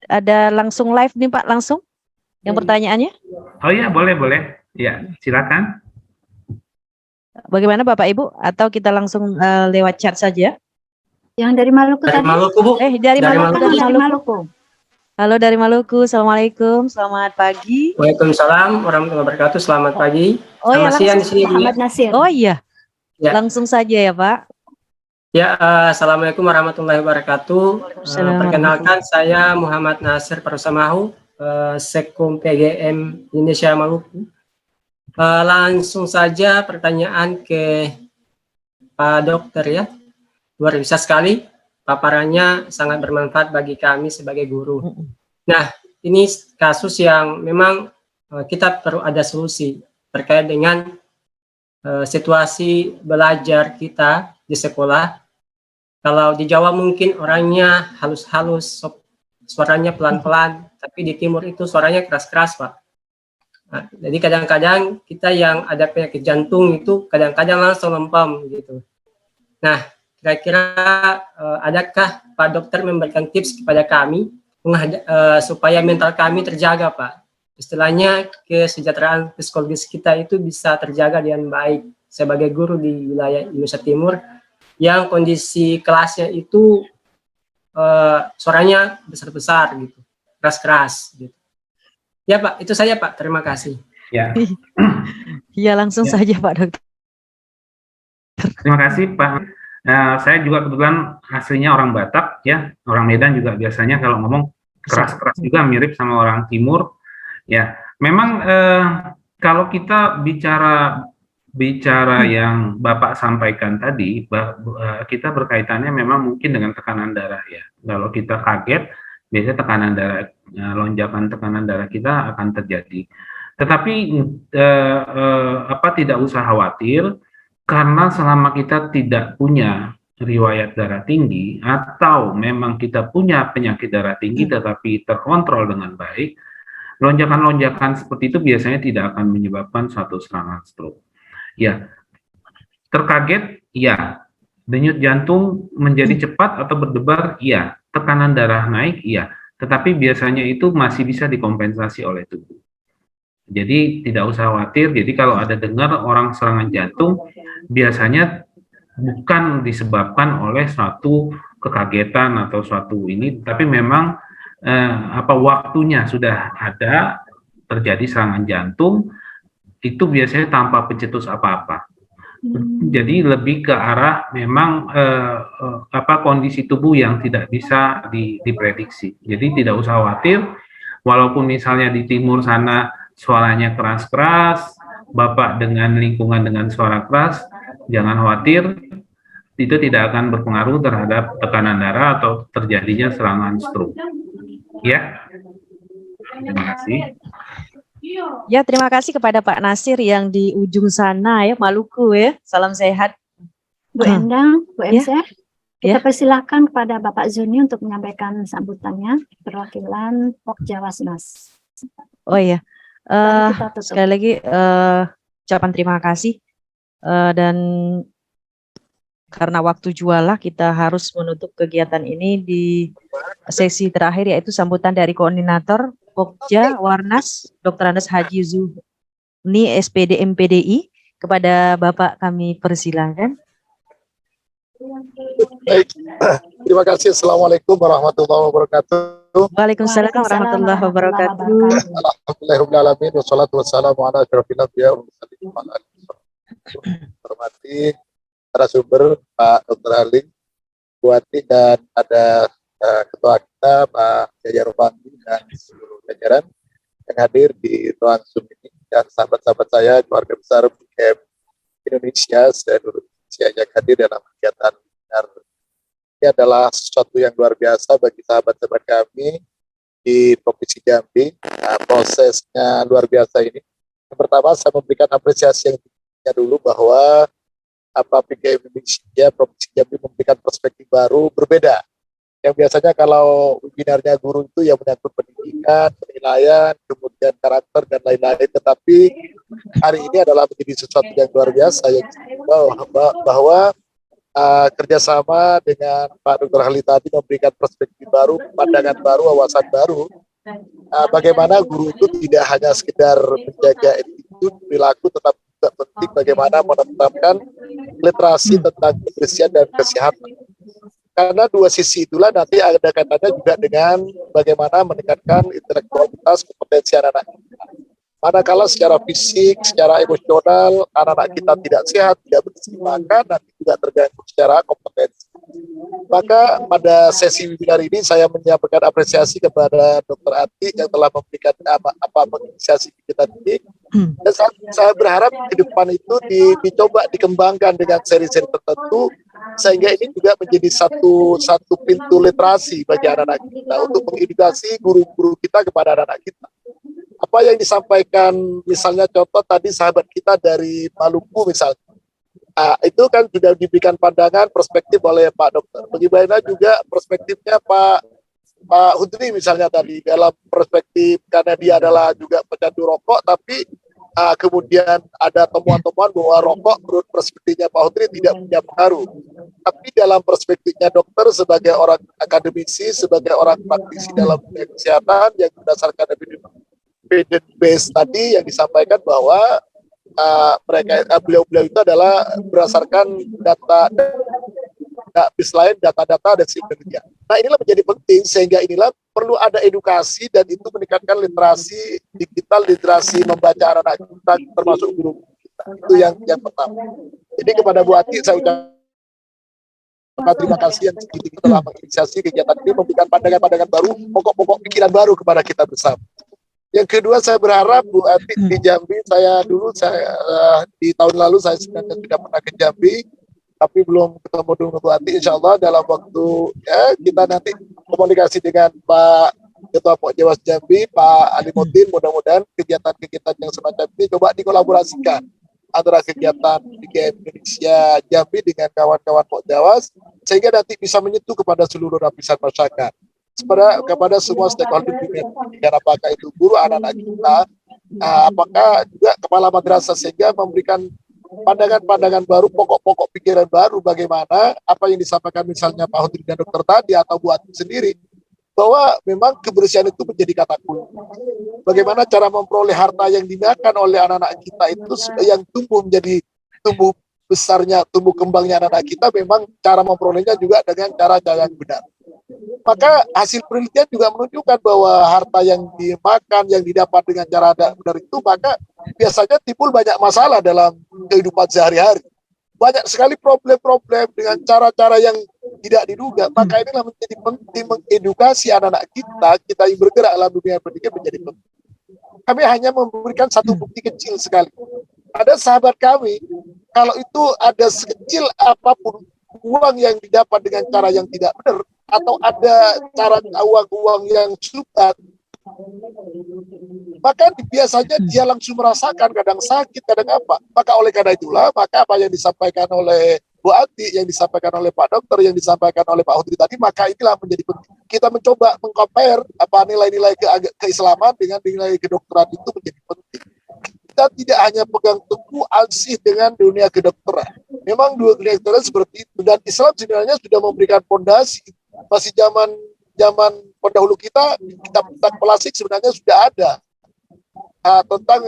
Ada langsung live nih Pak, langsung yang pertanyaannya? Oh iya, boleh. Ya, silakan. Bagaimana Bapak Ibu? Atau kita langsung lewat chat saja? Yang dari Maluku Dari tadi? Maluku, Bu. Dari Maluku. Dari Maluku. Halo dari Maluku. Assalamualaikum. Selamat pagi. Waalaikumsalam warahmatullahi wabarakatuh. Selamat pagi. Oh ya, Selamat siang di sini, Bu, ya. Muhammad Nasir. Oh iya. Ya. Langsung saja ya Pak. Ya, assalamualaikum warahmatullahi wabarakatuh. Waalaikumsalam Perkenalkan, saya Muhammad Nasir Parusamahu, Sekum PGM Indonesia Maluku. Langsung saja pertanyaan ke Pak Dokter ya. Luar biasa sekali, paparannya sangat bermanfaat bagi kami sebagai guru. Nah, ini kasus yang memang kita perlu ada solusi terkait dengan situasi belajar kita di sekolah. Kalau di Jawa mungkin orangnya halus-halus, suaranya pelan-pelan, tapi di Timur itu suaranya keras-keras, Pak. Nah, jadi kadang-kadang kita yang ada penyakit jantung itu kadang-kadang langsung lempem gitu. Nah, kira-kira adakah Pak Dokter memberikan tips kepada kami supaya mental kami terjaga, Pak? Istilahnya kesejahteraan psikologis kita itu bisa terjaga dengan baik. Sebagai guru di wilayah Indonesia Timur yang kondisi kelasnya itu suaranya besar-besar gitu, keras-keras gitu. Ya Pak, itu saja Pak. Terima kasih. Ya. Iya langsung saja Pak Dokter. Terima kasih Pak. Saya juga kebetulan aslinya orang Batak ya, orang Medan juga biasanya kalau ngomong keras-keras juga mirip sama orang Timur. Ya, memang kalau kita bicara yang Bapak sampaikan tadi, kita berkaitannya memang mungkin dengan tekanan darah ya. Kalau kita kaget, biasanya tekanan darah, lonjakan tekanan darah kita akan terjadi. Tetapi tidak usah khawatir, karena selama kita tidak punya riwayat darah tinggi atau memang kita punya penyakit darah tinggi tetapi terkontrol dengan baik, lonjakan-lonjakan seperti itu biasanya tidak akan menyebabkan suatu serangan stroke. Ya, terkaget, ya. Denyut jantung menjadi cepat atau berdebar, iya. Tekanan darah naik, iya. Tetapi biasanya itu masih bisa dikompensasi oleh tubuh. Jadi tidak usah khawatir. Jadi kalau ada dengar orang serangan jantung, biasanya bukan disebabkan oleh suatu kekagetan atau suatu ini, tapi memang waktunya sudah ada terjadi serangan jantung, itu biasanya tanpa pencetus apa-apa. Jadi lebih ke arah memang kondisi tubuh yang tidak bisa diprediksi. Jadi tidak usah khawatir, walaupun misalnya di timur sana suaranya keras-keras, Bapak dengan lingkungan dengan suara keras, jangan khawatir, itu tidak akan berpengaruh terhadap tekanan darah atau terjadinya serangan stroke. Ya, terima kasih. Ya, terima kasih kepada Pak Nasir yang di ujung sana ya, Maluku ya. Salam sehat. Bu Endang, Bu Ya. MC, kita persilakan kepada Bapak Zuni untuk menyampaikan sambutannya, perwakilan Pokja Wasmas. Oh iya. Lalu kita tutup. Sekali lagi ucapan terima kasih dan karena waktu jualah kita harus menutup kegiatan ini di sesi terakhir yaitu sambutan dari koordinator Pokja Warnas Dr. Andes Haji Zuni SPD MPDI. Kepada Bapak kami persilakan. Baik, terima kasih. Assalamualaikum warahmatullahi wabarakatuh. Waalaikumsalam warahmatullahi wabarakatuh. Alhamdulillahirrahmanirrahim. Wassalatu wassalamu ala asyrafil anbiya wal mursalin. Hormati narasumber Pak Dr. Halim Buati dan ada ketua kita Pak Yaya Rupandi dan seluruh jajaran yang hadir di ruang Zoom ini, dan sahabat-sahabat saya keluarga besar PGM Indonesia seluruh Indonesia yang hadir dalam kegiatan webinar. Ini adalah sesuatu yang luar biasa bagi sahabat-sahabat kami di Provinsi Jambi. Prosesnya luar biasa ini. Yang pertama saya memberikan apresiasi yang tingginya dulu bahwa PGM Indonesia Provinsi Jambi memberikan perspektif baru berbeda. Yang biasanya kalau webinarnya guru itu yang menyangkut pendidikan, penilaian, kemudian karakter dan lain-lain, tetapi hari ini adalah menjadi sesuatu yang luar biasa yang bahwa kerjasama dengan Pak Dr. Hali tadi memberikan perspektif baru, pandangan baru, wawasan baru bagaimana guru itu tidak hanya sekedar menjaga attitude perilaku, tetapi juga penting bagaimana menetapkan literasi tentang kebersihan dan kesehatan. Karena dua sisi itulah nanti ada kaitannya juga dengan bagaimana meningkatkan intelektualitas kompetensi anak-anak kita. Manakala secara fisik, secara emosional anak-anak kita tidak sehat, tidak bersih, maka nanti juga terganggu secara kompetensi. Maka pada sesi webinar ini saya menyampaikan apresiasi kepada Dr. Ati yang telah memberikan menginisiasi kita ini. Dan saya berharap ke depan itu dicoba dikembangkan dengan seri-seri tertentu sehingga ini juga menjadi satu pintu literasi bagi anak-anak kita untuk mengedukasi guru-guru kita kepada anak-anak kita. Apa yang disampaikan misalnya contoh tadi sahabat kita dari Maluku misalnya, itu kan sudah diberikan pandangan perspektif oleh Pak Dokter. Bagaimana juga perspektifnya Pak Hudri misalnya tadi dalam perspektif karena dia adalah juga pecandu rokok, tapi kemudian ada temuan-temuan bahwa rokok menurut perspektifnya Pak Hudri tidak punya pengaruh. Tapi dalam perspektifnya dokter sebagai orang akademisi, sebagai orang praktisi dalam dunia kesehatan yang berdasarkan evidence based tadi yang disampaikan bahwa beliau-beliau itu adalah berdasarkan data baseline, data-data dan sebagainya. Nah inilah menjadi penting sehingga inilah perlu ada edukasi dan itu meningkatkan literasi digital, literasi membaca anak-anak kita termasuk guru kita. Itu yang pertama. Jadi kepada Bu Ati saya ucapkan terima kasih yang sedikit telah menginisiasi kegiatan ini, memberikan pandangan-pandangan baru, pokok-pokok pikiran baru kepada kita bersama. Yang kedua saya berharap Bu Ati di Jambi, saya di tahun lalu saya sebenarnya tidak pernah ke Jambi, tapi belum ketemu dengan Bu Ati. Insya Allah dalam waktu kita nanti komunikasi dengan Pak Ketua Pokjawas Jambi, Pak Alimuddin, mudah-mudahan kegiatan-kegiatan yang semacam ini coba dikolaborasikan antara kegiatan IGM Indonesia Jambi dengan kawan-kawan Pokjawas sehingga nanti bisa menyentuh kepada seluruh lapisan masyarakat. Kepada semua stakeholder dunia pendidikan, apakah itu guru anak-anak kita, apakah juga kepala madrasah, sehingga memberikan pandangan-pandangan baru, pokok-pokok pikiran baru bagaimana apa yang disampaikan misalnya Pak Hudri dan dokter tadi atau Bu Ati sendiri, bahwa memang kebersihan itu menjadi kata kunci. Bagaimana cara memperoleh harta yang dimakan oleh anak-anak kita itu yang tumbuh besarnya, tumbuh kembangnya anak-anak kita, memang cara memperolehnya juga dengan cara-cara yang benar. Maka hasil penelitian juga menunjukkan bahwa harta yang dimakan, yang didapat dengan cara benar itu, maka biasanya timbul banyak masalah dalam kehidupan sehari-hari. Banyak sekali problem-problem dengan cara-cara yang tidak diduga. Maka inilah menjadi penting mengedukasi anak-anak kita yang bergerak dalam dunia pendidikan menjadi penting. Kami hanya memberikan satu bukti kecil sekali. Ada sahabat kami, kalau itu ada sekecil apapun uang yang didapat dengan cara yang tidak benar, atau ada cara uang yang subhat, maka biasanya dia langsung merasakan kadang sakit, kadang apa. Maka oleh karena itulah, maka apa yang disampaikan oleh Bu Ati, yang disampaikan oleh Pak Dokter, yang disampaikan oleh Pak Hudri tadi, maka inilah menjadi penting. Kita mencoba mengcompare apa nilai-nilai keislaman dengan nilai kedokteran itu menjadi penting. Kita tidak hanya pegang teguh ansih dengan dunia kedokteran. Memang dunia kedokteran seperti itu, dan Islam sebenarnya sudah memberikan fondasi. Masih zaman pendahulu kita, kitab klasik sebenarnya sudah ada tentang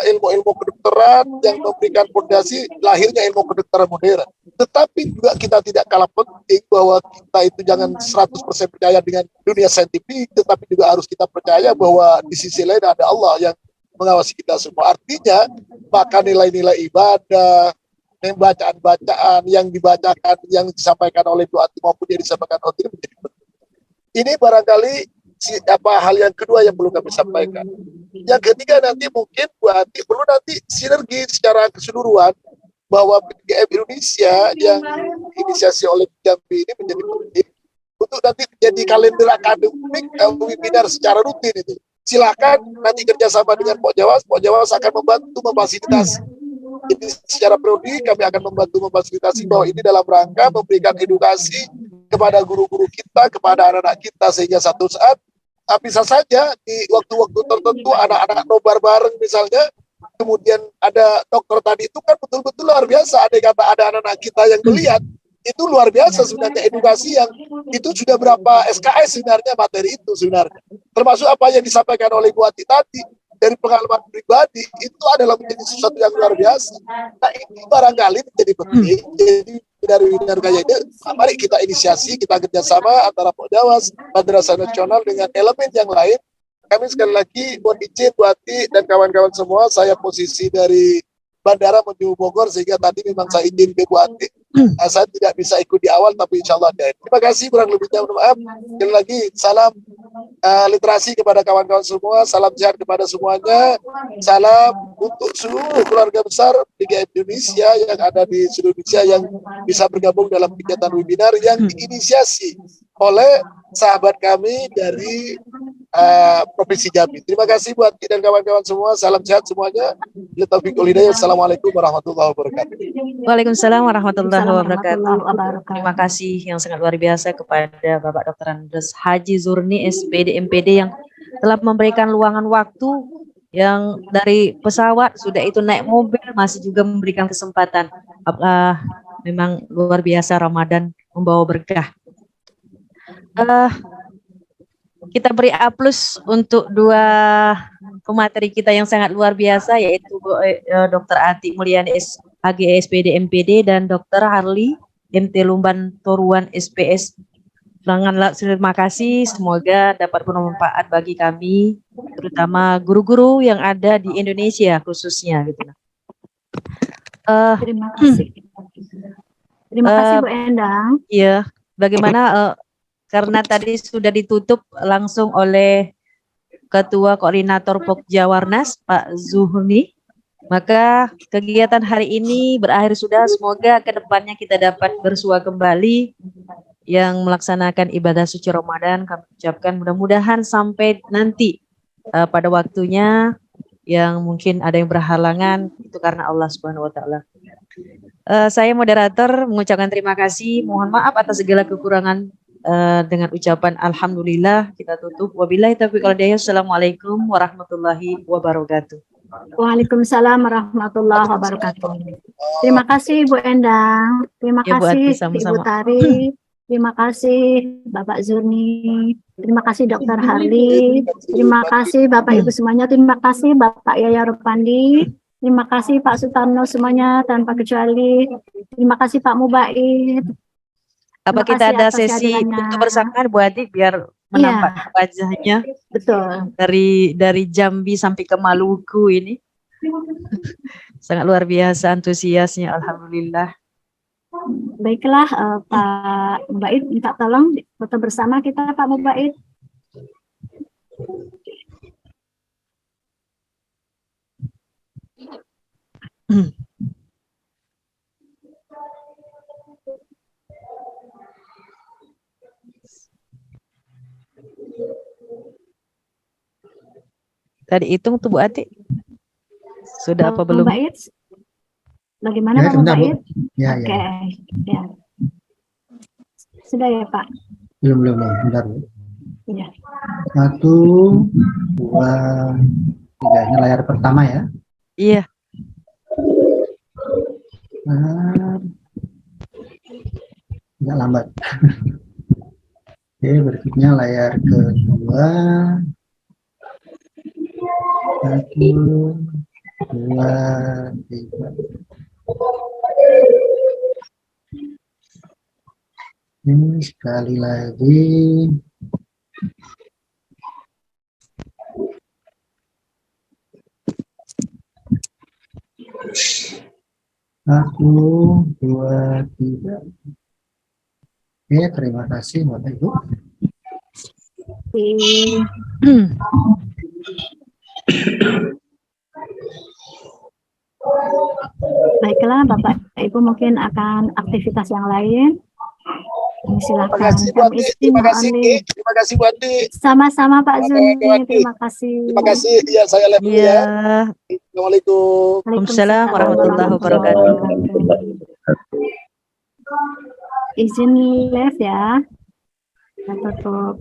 ilmu-ilmu kedokteran yang memberikan fondasi lahirnya ilmu kedokteran modern. Tetapi juga kita tidak kalah penting bahwa kita itu jangan 100% percaya dengan dunia saintifik, tetapi juga harus kita percaya bahwa di sisi lain ada Allah yang mengawasi kita semua. Artinya maka nilai-nilai ibadah, bacaan-bacaan yang dibacakan, yang disampaikan oleh Bu Ati maupun yang disampaikan oleh menjadi penting. Ini barangkali hal yang kedua yang perlu kami sampaikan. Yang ketiga nanti mungkin Bu Ati perlu nanti sinergi secara keseluruhan bahwa PGM Indonesia yang inisiasi oleh Jambi ini menjadi penting untuk nanti menjadi kalender akademik webinar secara rutin itu. Silakan nanti kerjasama dengan Pokjawas akan membantu memfasilitasi. Jadi secara prodi kami akan membantu memfasilitasi bahwa ini dalam rangka memberikan edukasi kepada guru-guru kita, kepada anak-anak kita, sehingga satu saat bisa saja di waktu-waktu tertentu anak-anak nobar bareng misalnya, kemudian ada dokter tadi itu kan betul-betul luar biasa. Ada kata ada anak-anak kita yang melihat Itu luar biasa sebenarnya edukasi yang itu sudah berapa SKS sebenarnya materi itu sebenarnya. Termasuk apa yang disampaikan oleh Bu Ati tadi dari pengalaman pribadi itu adalah menjadi sesuatu yang luar biasa. Nah ini barangkali menjadi penting. Jadi dari webinar kayak ini, mari kita inisiasi, kita kerjasama antara Pokdawas, Madrasah Nasional dengan elemen yang lain. Kami sekali lagi mohon izin Bu Ati dan kawan-kawan semua, saya posisi dari bandara menuju Bogor sehingga tadi memang saya izin ke Bu Ati. Saya tidak bisa ikut di awal tapi insya Allah ada. Terima kasih, kurang lebihnya mohon maaf. Sekali lagi salam literasi kepada kawan-kawan semua, salam sehat kepada semuanya, salam untuk seluruh keluarga besar Liga Indonesia yang ada di seluruh Indonesia yang bisa bergabung dalam kegiatan webinar yang diinisiasi oleh sahabat kami dari Provinsi Jambi. Terima kasih buat kita dan kawan-kawan semua. Salam sehat semuanya. Assalamualaikum warahmatullahi wabarakatuh. Waalaikumsalam warahmatullahi wabarakatuh. Terima kasih yang sangat luar biasa kepada Bapak Dr. Andes Haji Zurni SPD MPD yang telah memberikan luangan waktu yang dari pesawat sudah itu naik mobil masih juga memberikan kesempatan. Memang luar biasa Ramadan membawa berkah. Kita beri A+ untuk dua pemateri kita yang sangat luar biasa yaitu Dr. Ati Mulyani HGE SPD MPD dan Dr. Harli MT Lumban Toruan SPS. Terima kasih, semoga dapat bermanfaat bagi kami, terutama guru-guru yang ada di Indonesia khususnya gitu. Terima kasih. Terima kasih Bu Endang. Iya, bagaimana karena tadi sudah ditutup langsung oleh Ketua Koordinator Pokjawarnas Pak Zuhni, maka kegiatan hari ini berakhir sudah. Semoga kedepannya kita dapat bersua kembali yang melaksanakan ibadah suci Ramadan. Kami ucapkan mudah-mudahan sampai nanti pada waktunya yang mungkin ada yang berhalangan itu karena Allah Subhanahu Wa Taala. Saya moderator mengucapkan terima kasih. Mohon maaf atas segala kekurangan. Dengan ucapan alhamdulillah kita tutup. Wabillahi taufiq wal hidayah. Assalamualaikum warahmatullahi wabarakatuh. Waalaikumsalam warahmatullahi wabarakatuh. Terima kasih Bu Endang. Terima Ya, Bu kasih Ati, sama-sama. Ibu Tari. Terima kasih Bapak Zurni. Terima kasih Dr. Harli. Terima kasih Bapak Ibu semuanya. Terima kasih Bapak Yaya Rupandi. Terima kasih Pak Sutarno semuanya tanpa kecuali. Terima kasih Pak Mubait. Apa Terima kita kasih ada atas sesi kehadirannya. untuk bersamaan Bu Adi biar menampak wajahnya Betul. dari Jambi sampai ke Maluku ini. Sangat luar biasa antusiasnya, alhamdulillah. Baiklah Pak Mubait, minta tolong foto bersama kita Pak Mubait. Tadi hitung tuh Bu Ati. Sudah apa belum? Mbak It? Bagaimana Ya, Pak sebentar, Bu. Mbak It? Ya, Oke. ya. Ya. Sudah ya Pak? Belum. Bentar, Bu. Iya. 1, 2, 3. Ini layar pertama ya. Iya. Agak lambat. Oke, berikutnya layar kedua. 1, 2, 3. Ini sekali lagi. Satu, dua, tiga. Oke, terima kasih Bapak Ibu. Baiklah Bapak Ibu mungkin akan aktivitas yang lain. Silakan. Terima kasih Bu Andi. Sama-sama Pak Zuni, terima kasih. Terima kasih. Ya, saya lihat dulu ya. Assalamualaikum. Waalaikumsalam warahmatullahi wabarakatuh. Izin live ya. Tutup.